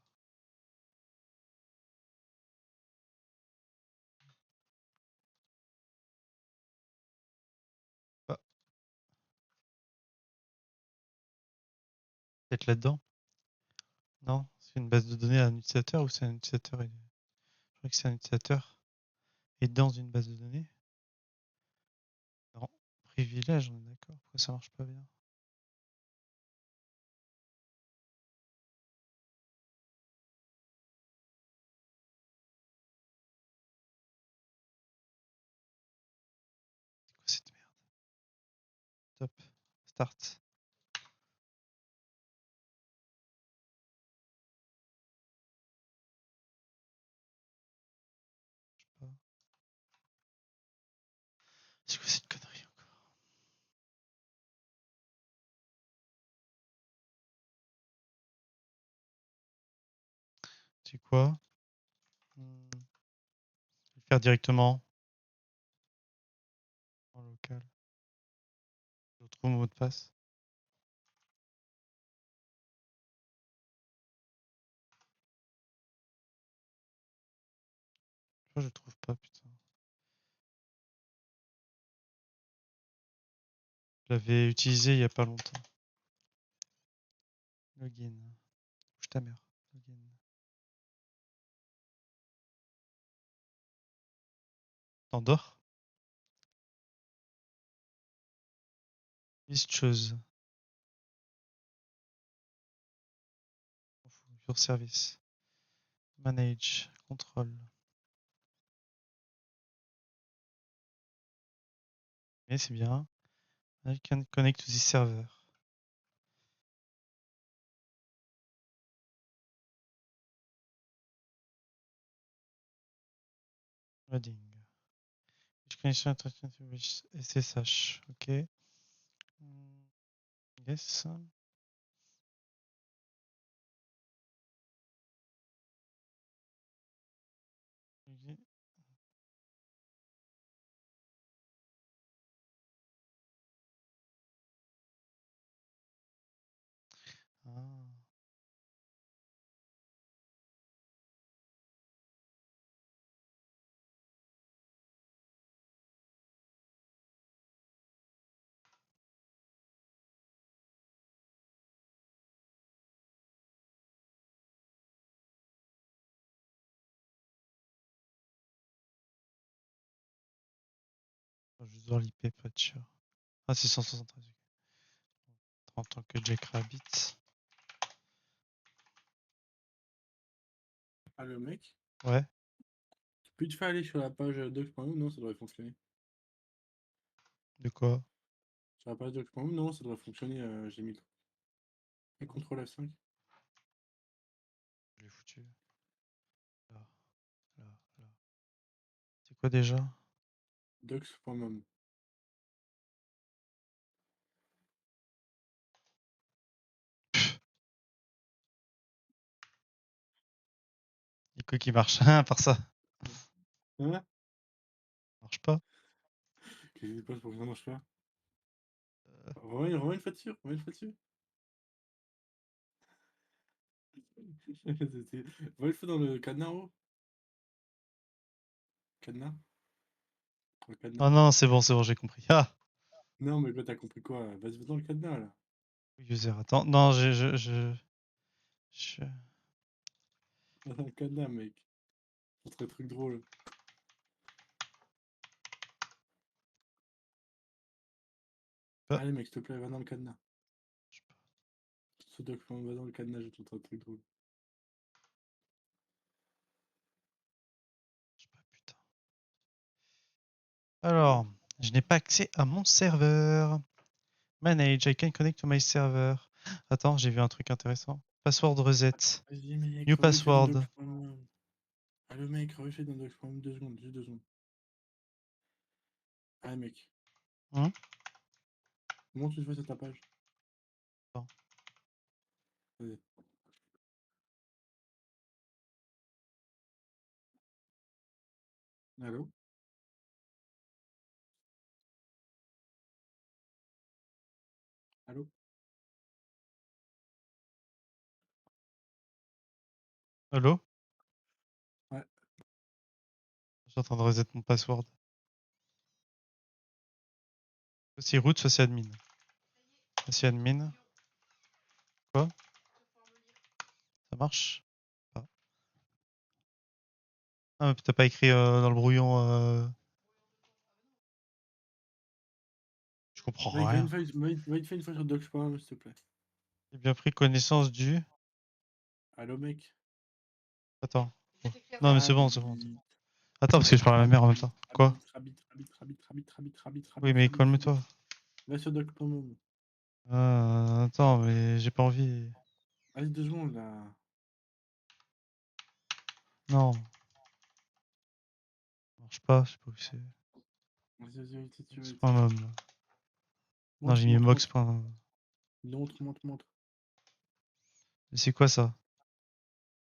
Ah, peut-être là-dedans? Non, c'est une base de données à un utilisateur ou c'est un utilisateur et... Je crois que c'est un utilisateur et dans une base de données. Non. Privilège, on est d'accord. Pourquoi ça marche pas bien? C'est quoi cette merde? Top. Start. Pas. C'est quoi cette connerie encore? C'est quoi? Je vais le faire directement en local. Je retrouve mon mot de passe. Je le trouve pas, putain. Je l'avais utilisé il y a pas longtemps. Login. Bouge ta mère. Login. T'endors? Liste chose. Your service. Manage. Contrôle. Mais c'est bien. I can connect to this server. Loading. Connection with SSH. Ok. Yes. Okay. Ah. juste voir l'IP, pas être sûr. Ah, c'est 173. En tant que Jack Rabbit. Ah, le mec. Ouais. Tu peux te faire aller sur la page docs.com? Non, ça devrait fonctionner. De quoi? Sur la page docs.com? Non, ça devrait fonctionner. J'ai mis le CTRL F5. Je l'ai foutu. Là, là, là. C'est quoi déjà? Docs.mom. Il y a quoi qui marche? À part ça. Hein? Marche pas. Qu'est-ce qui se passe pour que ça marche pas? Remets une fois dessus. Remets une fois dessus. Va une fois dans le cadenas en haut. Cadenas. Dans le cadenas. Oh non, c'est bon, j'ai compris. Ah! Non, mais quoi, t'as compris quoi? Vas-y, va dans le cadenas là. User, attends. Non, je- Va dans le cadenas, mec. C'est un truc drôle. Ah. Allez, mec, s'il te plaît, va dans le cadenas. Ce document, va dans le cadenas, je trouve un truc drôle. Je sais pas, putain. Alors, je n'ai pas accès à mon serveur. Manage, I can connect to my server. Attends, j'ai vu un truc intéressant. Password reset. Vas-y, mec, New revérifie dans password. docs.mom. Allez, mec, revérifie dans docs.mom 2 secondes, juste 2 secondes. Allez, mec. Hein? Comment tu fais sur ta page? Attends. Vas-y. Allô? Allô? Allô? Ouais. Je suis en train de reset mon password. Soit c'est root, soit c'est admin. Soit c'est admin. Quoi? Ça marche? Pas. Ah, mais t'as pas écrit dans le brouillon. Je comprends Mec, rien. va une fois sur docs.mom, s'il te plaît. J'ai bien pris connaissance du. Allô, mec? Attends. Oh. Non, mais c'est bon, c'est bon. Rabbit. Attends, parce que je parle à ma mère en même temps. Quoi? Oui, mais calme-toi. Va sur docs.mom. Attends, mais j'ai pas envie. Vas-y, 2 secondes là. Non. Ça marche pas, je sais pas où c'est. Vas-y, si tu veux. Mox.mom. Non, j'ai mis mox.mom. Montre. Mais c'est quoi ça?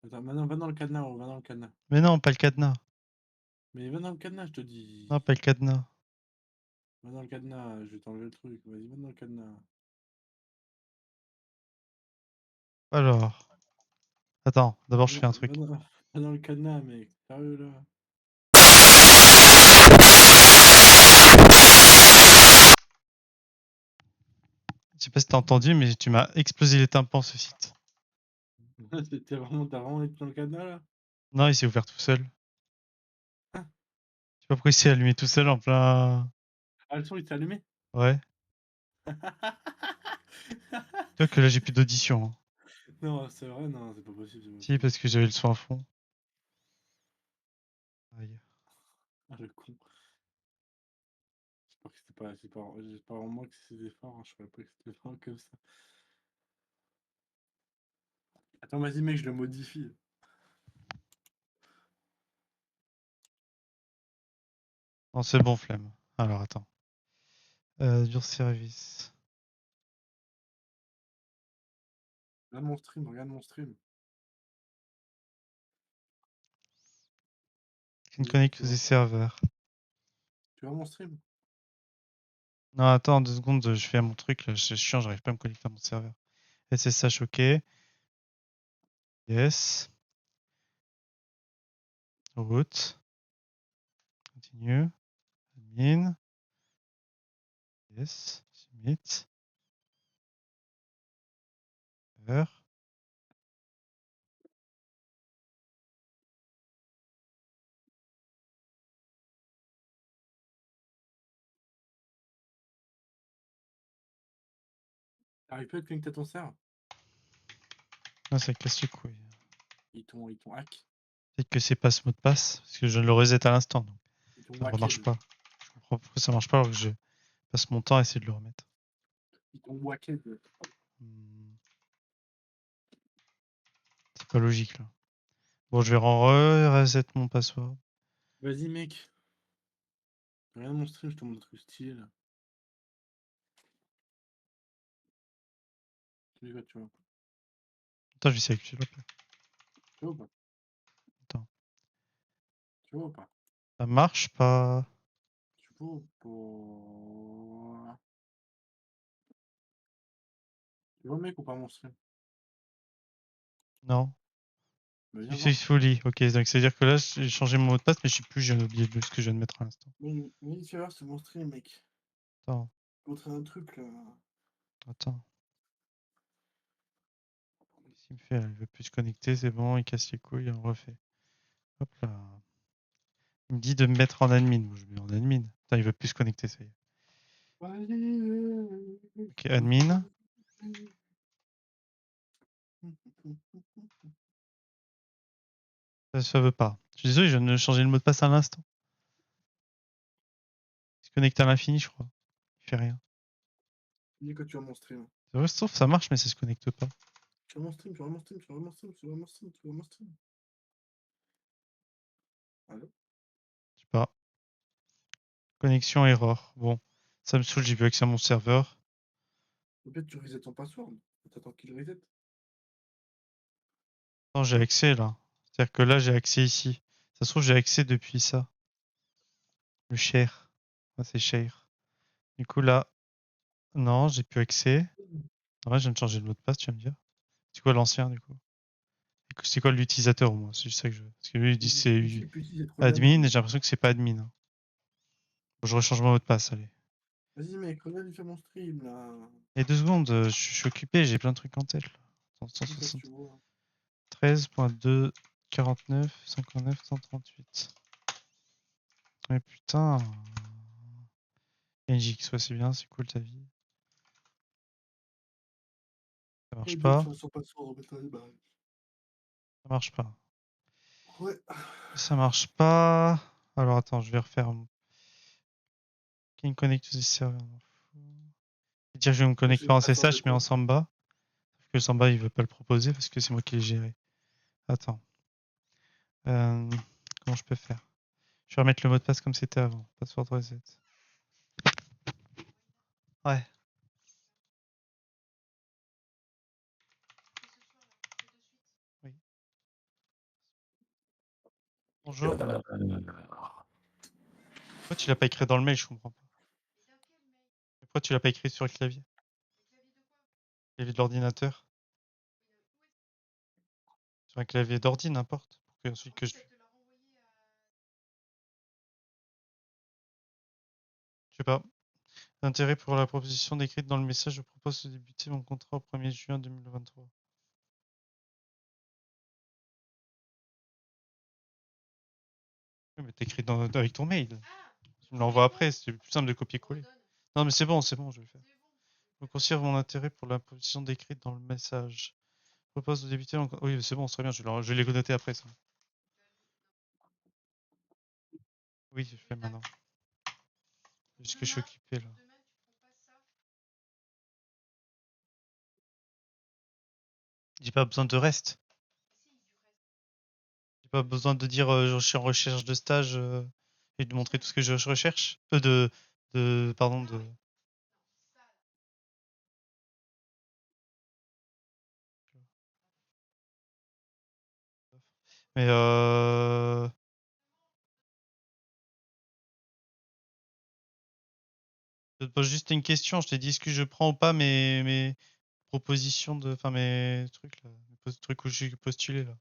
Attends, maintenant, va dans le cadenas, va dans le cadenas. Mais non, pas le cadenas. Mais va dans le cadenas, je te dis. Non, pas le cadenas. Va dans le cadenas, je vais t'enlever le truc. Vas-y, va dans le cadenas. Alors. Attends, d'abord je fais un truc. Va dans le cadenas, mec. Sérieux là. Je sais pas si t'as entendu, mais tu m'as explosé les tympans ce site. T'as vraiment été dans le cadenas là? Non, il s'est ouvert tout seul. Hein? Je sais pas pourquoi il s'est allumé tout seul en plein. Ah, le son il s'est allumé? Ouais. Tu vois que là j'ai plus d'audition. Hein. Non, c'est vrai, non, c'est pas possible. Si, parce que j'avais le son à fond. Aïe. Ah, le con. J'espère que j'espère vraiment que c'était fort, hein. Je savais pas que c'était fort comme ça. Attends, vas-y, mec, je le modifie. Non, c'est bon, flemme. Alors attends. Dur service. Regarde mon stream. Can Vas-y, connect tu to the vois. server. Tu vois mon stream? Non, attends 2 secondes, je fais mon truc là. C'est chiant, j'arrive pas à me connecter à mon serveur. SSH, ok. Yes. Route. Continue. Admin. Yes. Submit. Serveur. T'arrives pas à te connecter à ton serveur? Non, ça casse les couilles. Ils t'ont hack. Peut-être que c'est pas ce mot de passe, parce que je le reset à l'instant, donc Ils t'ont ça ne hacké. remarche pas. Je comprends pourquoi ça marche pas alors que je passe mon temps à essayer de le remettre. Ils t'ont hacké. Hmm. C'est pas logique là. Bon, je vais reset mon password. Vas-y, mec. Regarde mon stream, je te montre un truc stylé là. Tu vois, tu vois. Attends, je vais essayer avec celui-là. Tu vois ou pas? Attends. Tu vois ou pas? Ça marche pas. Tu vois ou pas? Tu vois, mec, ou pas mon stream? Non. Bah, viens voir. Successfully. Ok, donc c'est-à-dire que là, j'ai changé mon mot de passe, mais je sais plus, j'ai oublié ce que je viens de mettre à l'instant. Oui, tu vas voir, c'est mon stream, mec. Attends, Je vais te montrer un truc là. attends. Qu'est-ce qu'il me fait là? Il veut plus se connecter, c'est bon, il casse les couilles, on refait. Hop là. Il me dit de me mettre en admin. Bon, je me mets en admin. Putain, il veut plus se connecter, ça y est. Ok, admin. Ça veut pas. Je suis désolé, je viens de changer le mot de passe à l'instant. Il se connecte à l'infini, je crois. Il fait rien. Dis quand tu vois mon stream. C'est vrai, sauf ça marche, mais ça se connecte pas. Tu vois mon stream, tu vois mon stream, tu vois mon stream, tu vois mon stream, tu vois mon stream. Allô? Je sais pas. Connexion error. Bon, ça me saoule, j'ai vu accès à mon serveur. Peut-être tu reset ton password. T'attends qu'il reset. Non, j'ai accès là. C'est-à-dire que là, j'ai accès ici. Ça se trouve, j'ai accès depuis ça. Le share. Ah, c'est share. Du coup, là, non, j'ai plus accès. Ouais, je viens de changer le mot de passe, tu vas me dire. C'est quoi l'ancien, du coup? C'est quoi l'utilisateur, au moins? C'est juste ça que je veux. Parce que lui, il dit c'est admin, et j'ai l'impression que c'est pas admin. Hein. Bon, je rechange mon mot de passe, allez. Vas-y, mec, regarde, il fait mon stream là. Et 2 secondes, je suis occupé, j'ai plein de trucs en tête. Là. Attends, C'est ça que tu vois. 173.249, 59, 138. Mais putain. NGX, ouais, c'est bien, c'est cool ta vie. Ça marche Et de pas. faire son password, remettre les barres. Ça marche pas. Ouais. Ça marche pas. Alors attends, je vais refaire. Can connect to this server. Dire que je vais me connecter en SSH, mais en Samba. Sauf que Samba, il veut pas le proposer parce que c'est moi qui l'ai géré. Attends. Comment je peux faire? Je vais remettre le mot de passe comme c'était avant. Password reset. Ouais. Oui. Bonjour. Pourquoi tu l'as pas écrit dans le mail? Je comprends pas. Pourquoi tu l'as pas écrit sur le clavier? Le clavier de l'ordinateur? Sur un clavier d'ordi, n'importe. Pour que ensuite que je sais pas. L'intérêt pour la proposition décrite dans le message, je propose de débuter mon contrat au 1er juin 2023. Oui, mais t'écris avec ton mail. Tu me l'envoies après, c'est plus simple de copier-coller. Non, mais c'est bon, je vais le faire. Je conserve mon intérêt pour la proposition décrite dans le message. Je propose de débuter mon... Oui, c'est bon, c'est très bien, je vais les connoter après, ça. Oui, je fais maintenant. Juste que je suis occupé, là. J'ai pas besoin de reste. J'ai pas besoin de dire je suis en recherche de stage et de montrer tout ce que je recherche. Pardon, de... Mais je te pose juste une question. Je t'ai dit est-ce que je prends ou pas mes propositions de... Enfin, mes trucs, là. Mes trucs où j'ai postulé, là.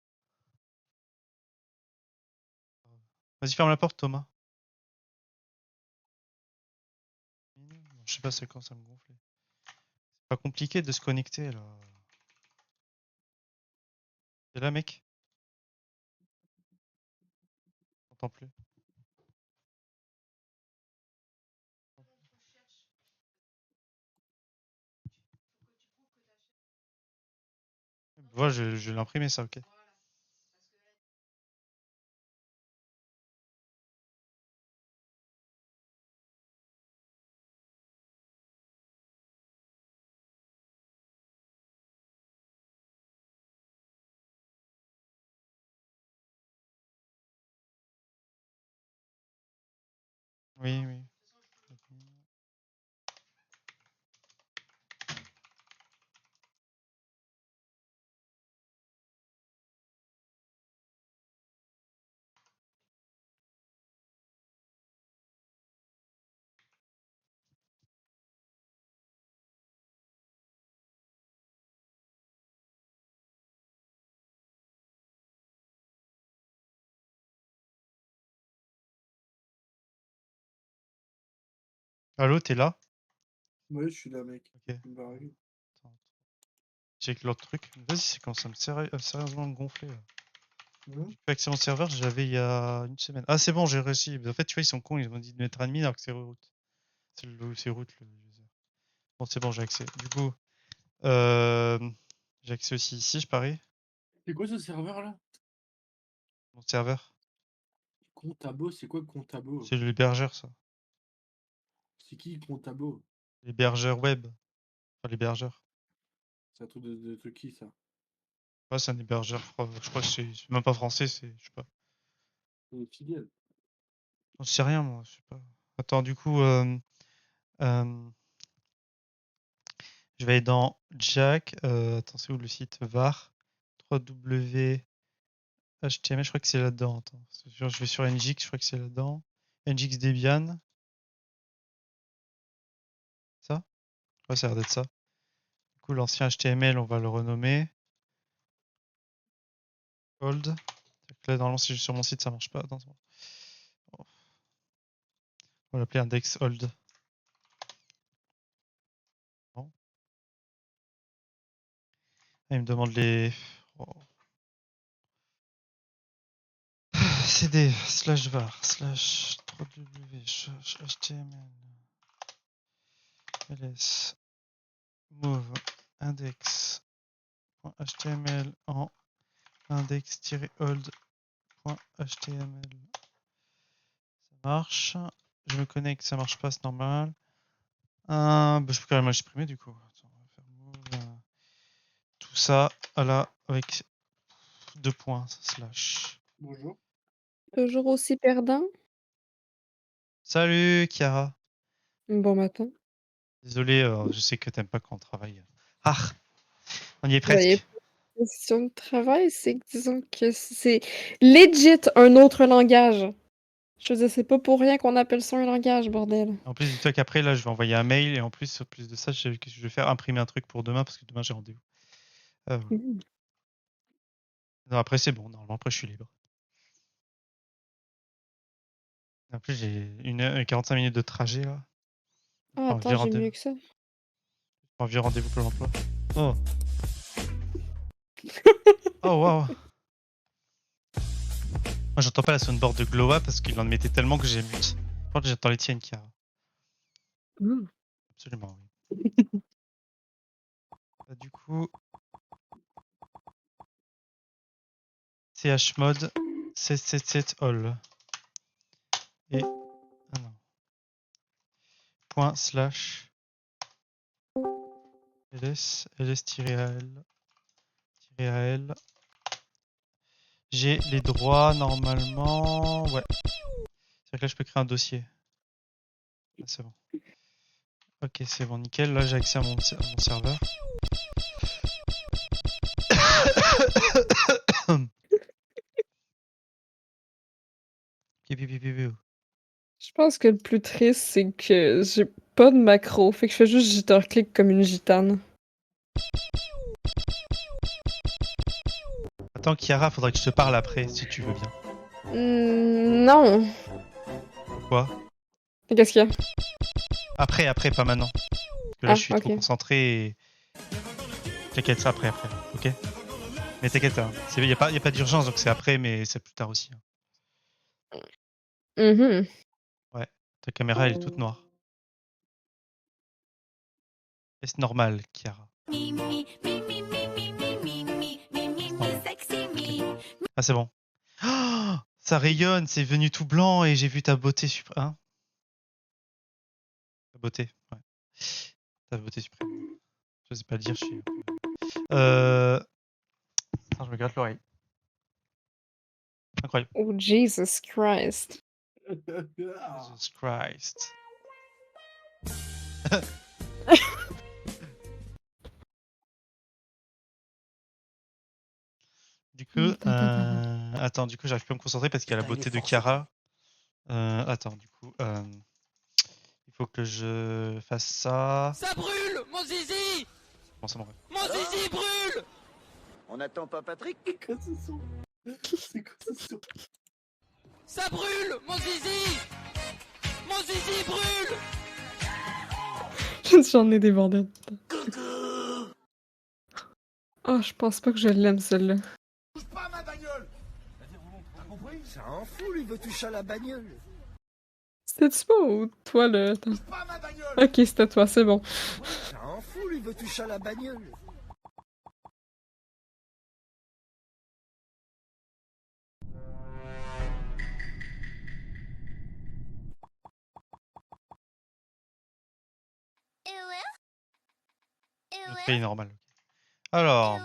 Vas-y, ferme la porte, Thomas. Je sais pas, c'est quand ça me gonflait. C'est pas compliqué de se connecter, là. T'es là, mec? Je t'entends plus. Voilà, je vais l'imprimer ça, ok. Oui, oui. Allô, t'es là? Ouais, je suis là, mec. Ok. Tu me vas arriver. Attends. Check l'autre truc. Vas-y, c'est quand ça me sérieusement gonfler. Là. Hein J'ai pas accès à mon serveur, j'avais il y a une semaine. Ah, c'est bon, j'ai réussi. En fait, tu vois, ils sont cons, ils m'ont dit de mettre admin alors que c'est root. C'est root le user. Bon, c'est bon, j'ai accès. Du coup, j'ai accès aussi ici, je parie. C'est quoi ce serveur là? Mon serveur. Contabo, c'est quoi Contabo? C'est l'hébergeur, ça. C'est qui Contabo? L'hébergeur web. Enfin, l'hébergeur. C'est un truc de qui ça? Ouais, c'est un hébergeur, je crois que c'est même pas français, c'est. Je sais pas. C'est une filiale. J'en sais rien, moi, je sais pas. Attends, du coup, je vais aller dans Jack. Attends, c'est où le site? var 3w HTML, je crois que c'est là-dedans. Attends, je vais sur Nginx, je crois que c'est là-dedans. Nginx Debian. Ça? Ouais, ça a l'air d'être ça. Du coup, l'ancien HTML, on va le renommer old. Là, normalement, si je suis sur mon site, ça marche pas. Attends, on va l'appeler index old. Bon. Ah, il me demande les. Oh. cd slash var slash 3w html ls move index.html en index-old.html. Ça marche. Je me connecte, ça marche pas, c'est normal. Bah, je peux carrément l'exprimer du coup. Attends, on va faire move, tout ça avec 2 points slash. Bonjour. Toujours aussi perdant? Salut Chiara. Bon matin. Désolé, je sais que t'aimes pas quand on travaille. Ah, on y est Ben, il y a presque. pas de question de travail, c'est que disons que c'est legit un autre langage. Je veux dire, c'est pas pour rien qu'on appelle ça un langage, bordel. En plus, dis-toi qu'après, là, je vais envoyer un mail et en plus de ça, je vais faire imprimer un truc pour demain parce que demain j'ai rendez-vous. Voilà. Mmh. Non, après, c'est bon. Normalement, après, je suis libre. En plus, j'ai 1 heure et 45 minutes de trajet là. Ah, Un vieux attends, j'ai mieux rendez-vous. que ça. Un vieux rendez-vous pour l'emploi. Oh. Oh, waouh. Moi, j'entends pas la soundboard de Glowa parce qu'il en mettait tellement que j'ai mute. Par contre, j'entends les tiennes, Chiara. Mmh. Absolument, oui. Bah, du coup, chmod 777 all. Et. Ah non. Point slash ls-al. J'ai les droits normalement. Ouais. C'est-à-dire que là, je peux créer un dossier. Ah, c'est bon. Ok, c'est bon, nickel. Là, j'ai accès à mon serveur. Je pense que le plus triste, c'est que j'ai pas de macro, fait que je fais juste jitter-click comme une gitane. Attends, Chiara, faudrait que je te parle après, si tu veux bien. Non. Pourquoi? Qu'est-ce qu'il y a? Après, pas maintenant. Parce que là, Ah, je suis trop OK. concentré et. T'inquiète, ça après, ok? Mais t'inquiète, hein. Y a pas d'urgence, donc c'est après, mais c'est plus tard aussi. Hein. Mmh. Ouais, ta caméra, elle est toute noire. Est-ce normal, Chiara? Ah, c'est bon. Oh, ça rayonne, c'est venu tout blanc et j'ai vu ta beauté suprême. Hein, ta beauté, ouais. Ta beauté suprême. Je sais pas le dire, je suis. Attends, je me gratte l'oreille. Incroyable. Oh, Jesus Christ. Jesus Christ. Du coup, attends, du coup, j'arrive plus à me concentrer parce qu'il y a la beauté de Chiara. Attends, du coup, il faut que je fasse ça. Ça brûle, mon zizi! Bon, ça m'arrête. Mon zizi brûle! On n'attend pas Patrick? C'est quoi ce son? C'est quoi ce son? Ça brûle, mon zizi! Mon zizi brûle! J'en ai débordé. Oh, je pense pas que je l'aime, celle-là. Touche pas à ma bagnole! T'as compris? Ça en fout, lui veut toucher à la bagnole. C'était-tu pas ou toi, le... Attends. Touche pas à ma bagnole! Ok, c'était toi, c'est bon. Ça en fout, lui veut toucher à la bagnole. Le pays normal. Alors.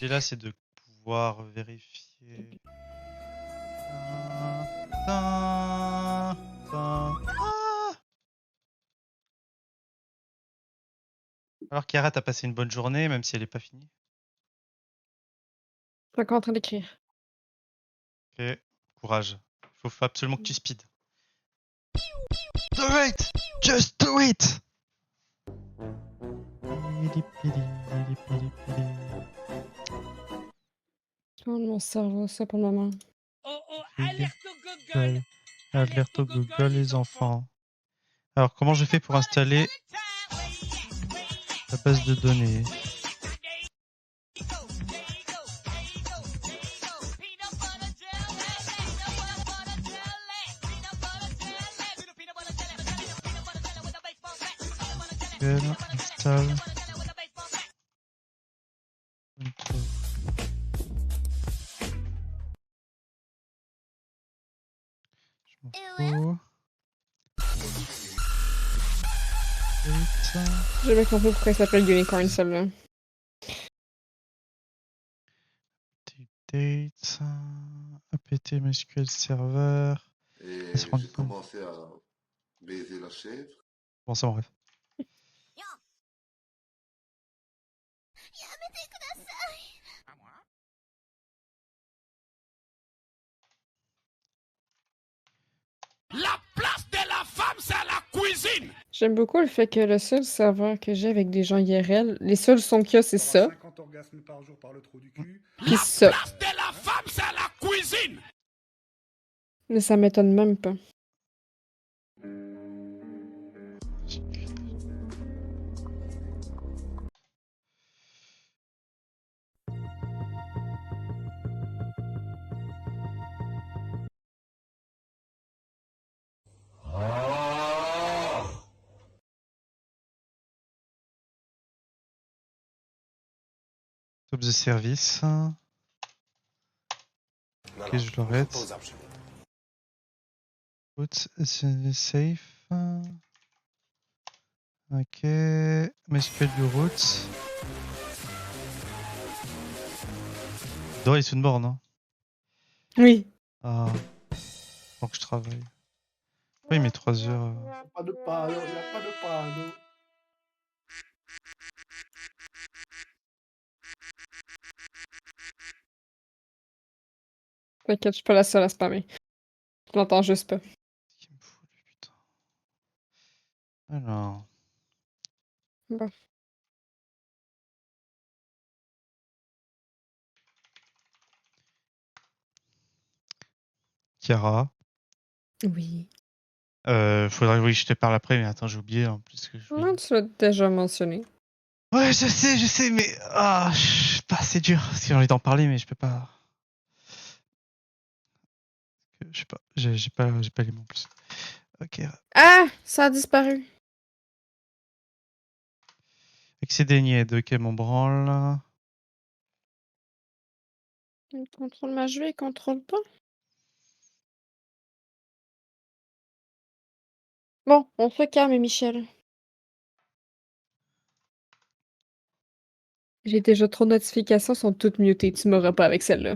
Et là, c'est de pouvoir vérifier. Ah. Alors, Chiara, t'as passé une bonne journée, même si elle est pas finie. Je suis encore en train d'écrire. Ok, courage. Il faut absolument que tu speed. Do it! Just do it! Je demande mon cerveau, ça pour le moment. Oh oh, alerte alerte au Google! Alerte au Google, les enfants. Alors, comment je fais pour installer la base de données? Install. Je m'en fous. J'ai jamais compris pourquoi il s'appelle Unicorn, celle-là. Date. apt MySQL Server. Et Ça se rend j'ai compte. commencé à baiser la chèvre. Bon, c'est mon rêve. La place de la femme, c'est à la cuisine! J'aime beaucoup le fait que le seul serveur que j'ai avec des gens IRL, les seuls sons qu'il y a, c'est ça. 50 orgasmes par jour par le trou du cul. Pis La ça. place de la femme, c'est à la cuisine! Mais ça m'étonne même pas. Top de service. Ok, je l'arrête. Put safe. Ok. MySQL du route. Doit être une borne, hein. Oui. Ah. Faut que je travaille. Pourquoi il met 3 heures? Y'a pas de panneau, y'a pas de panneau. T'inquiète, je suis pas la seule à spammer. Je l'entends juste pas. Qu'est-ce qu'il me fout, lui, putain. Alors. Bon. Chiara. Oui. Faudrait, oui, je te parle après, mais attends, j'ai oublié en plus que je. Non, tu l'as déjà mentionné. Ouais, je sais, mais pas assez dur. Parce que j'ai envie d'en parler, mais je peux pas. Je sais pas, j'ai pas les mots en plus. Ok. Ah! Ça a disparu. Accéder Nied, ok, mon branle. Il contrôle ma jeu, il contrôle pas. Bon, on se calme, Michel. J'ai déjà trop de notifications, sont toutes mutées. Tu m'auras pas avec celle-là.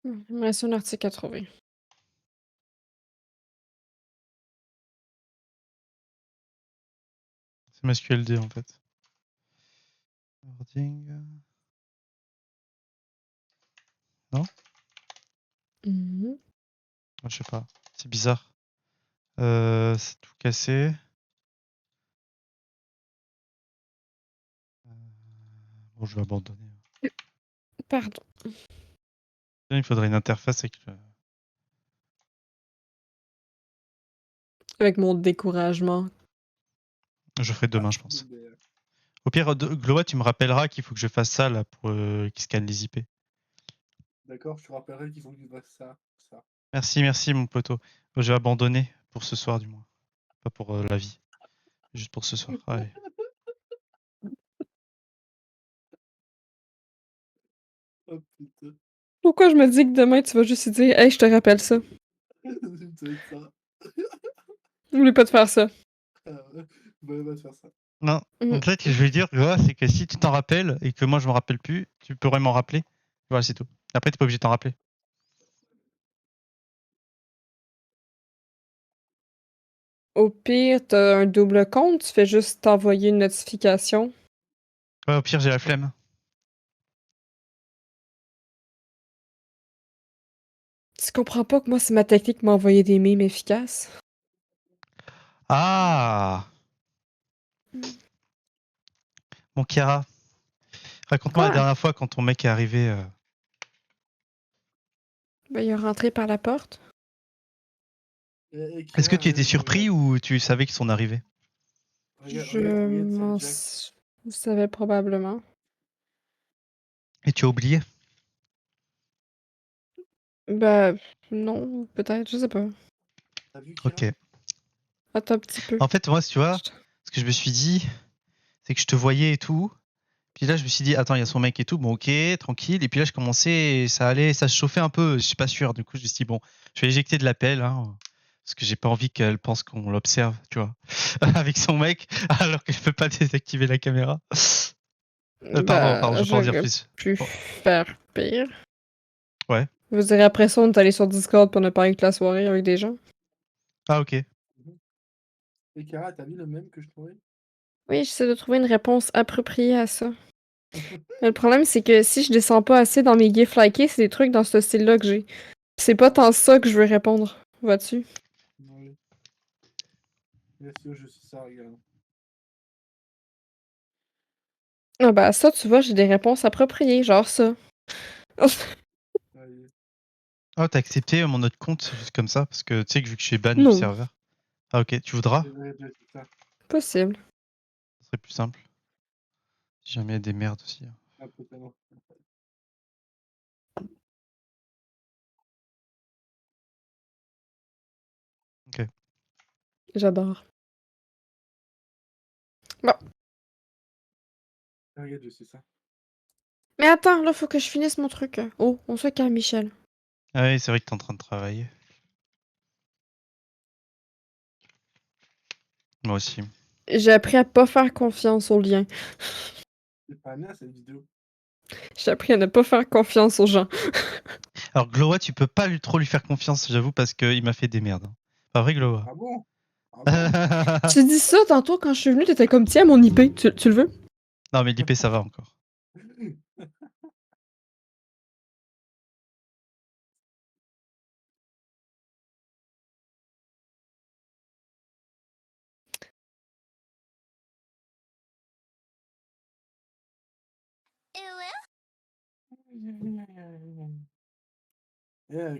Il me reste un article à trouver. C'est ma SQLD en fait. Wording. Non? Mhm. Je sais pas. C'est bizarre. C'est tout cassé. Bon, je vais abandonner. Pardon. Il faudrait une interface avec le... Avec mon découragement. Je ferai demain, je pense. Mais, Au pire, Gloa, tu me rappelleras qu'il faut que je fasse ça là pour qu'il scanne les IP. D'accord, je te rappellerai qu'il faut que tu fasses ça. Merci, mon poteau. Je vais abandonner pour ce soir, du moins. Pas pour la vie. Juste pour ce soir. Allez. Oh putain. Pourquoi je me dis que demain, tu vas juste lui dire « Hey, je te rappelle ça. C'est ça. » N'oublie pas de faire ça. Ah ouais. Bah, va te faire ça. Non, Mm. en fait, je veux dire, Gloa, c'est que si tu t'en rappelles et que moi je me rappelle plus, tu pourrais m'en rappeler. Voilà, c'est tout. Après, t'es pas obligé de t'en rappeler. Au pire, t'as un double compte, tu fais juste t'envoyer une notification. Ouais, au pire, j'ai la flemme. Tu comprends pas que moi, c'est ma technique m'envoyer des mimes efficaces? Ah! Mon Chiara, raconte-moi la Quoi? dernière fois quand ton mec est arrivé. Ben, il est rentré par la porte. Est-ce que tu étais surpris ou tu savais qu'ils sont arrivés? Je regarde m'en... cette Jack. Vous savez probablement. Et tu as oublié? Ben, non, peut-être, je sais pas. T'as vu Kira? Ok. Attends un petit peu. En fait, moi, tu vois, ce que je me suis dit, c'est que je te voyais et tout. Puis là, je me suis dit, attends, il y a son mec et tout. Bon, ok, tranquille. Et puis là, je commençais, et ça allait, ça se chauffait un peu. Je suis pas sûr. Du coup, je me suis dit, bon, je vais éjecter de l'appel, hein, parce que j'ai pas envie qu'elle pense qu'on l'observe, tu vois, avec son mec, alors qu'elle peut pas désactiver la caméra. Pardon, je peux en dire j'aurais plus. pu Bon. faire pire. Ouais. Je veux dire, après ça, on est allé sur Discord pour ne parler toute la soirée avec des gens. Ah, ok. Et Kira, t'as vu le même que je trouvais? Oui, j'essaie de trouver une réponse appropriée à ça. Mais le problème, c'est que si je descends pas assez dans mes gifs likés, c'est des trucs dans ce style-là que j'ai. C'est pas tant ça que je veux répondre. Vois-tu? Oui. Bien sûr, je suis ça, regarde. Ah bah ça, tu vois, j'ai des réponses appropriées, genre ça. Allez. Oh, t'as accepté mon autre compte juste comme ça, parce que tu sais que vu que je suis ban du Non. serveur. Ah, ok, tu voudras? C'est ça. Possible. Ce serait plus simple. Si jamais il y a des merdes aussi. Ah, totalement. Ok. J'adore. Bon. Regarde, je sais ça. Mais attends, là, faut que je finisse mon truc. Oh, on se calme, Michel. Ah oui, c'est vrai que t'es en train de travailler. Moi aussi. J'ai appris à pas faire confiance aux liens. C'est pas bien cette vidéo. J'ai appris à ne pas faire confiance aux gens. Alors Gloa, tu peux pas trop lui faire confiance, j'avoue, parce qu'il m'a fait des merdes. Pas vrai, Gloa? Ah bon? Ah bon? Tu dis ça tantôt quand je suis venue, t'étais comme tiens mon IP, tu le veux? Non, mais l'IP, ça va encore.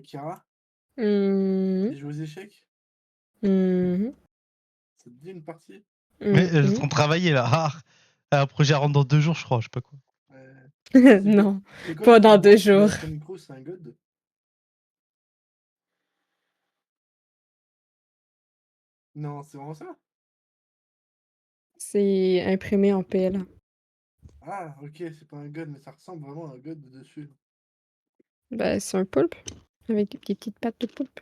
Kira, Mhm. tu joues aux échecs? Mhm. Ça te dit une partie? Mais Mhm. sont travailler là. Ah, un projet rentre dans 2 jours, je crois, je sais pas quoi. Non, C'est quoi pas le dans plus 2 gros sur jours. la chaîne Micro, c'est un god? Non, c'est vraiment ça? C'est imprimé en PLA. Ah, ok, c'est pas un god, mais ça ressemble vraiment à un god de dessus. Ben, c'est un poulpe. Avec des petites pattes de poulpe.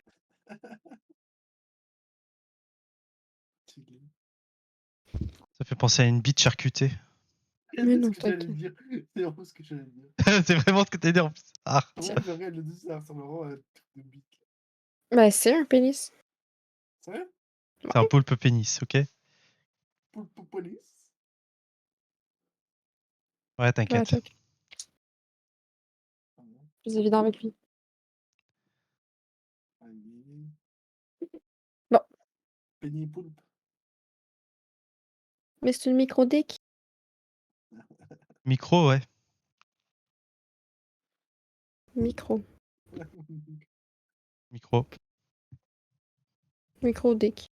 Stylé. Ça fait penser à une bite charcutée. Mais C'est non, ce que j'allais t'inquiète. dire. C'est vraiment ce que j'allais dire. C'est vraiment ce que t'as dit en plus. Ah. Ouais, c'est vrai, le dessus, ça ressemble vraiment à un truc de bite. Ben, c'est un pénis. C'est vrai? C'est un poulpe pénis, ok? Police? Ouais, Ouais, t'inquiète. check. Plus évident avec lui. Bon. Penny poulpe. Mais c'est une micro-dick. Micro, ouais. Micro. Micro. Micro-dick.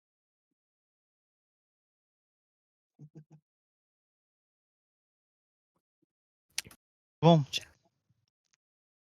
Bon. Ciao.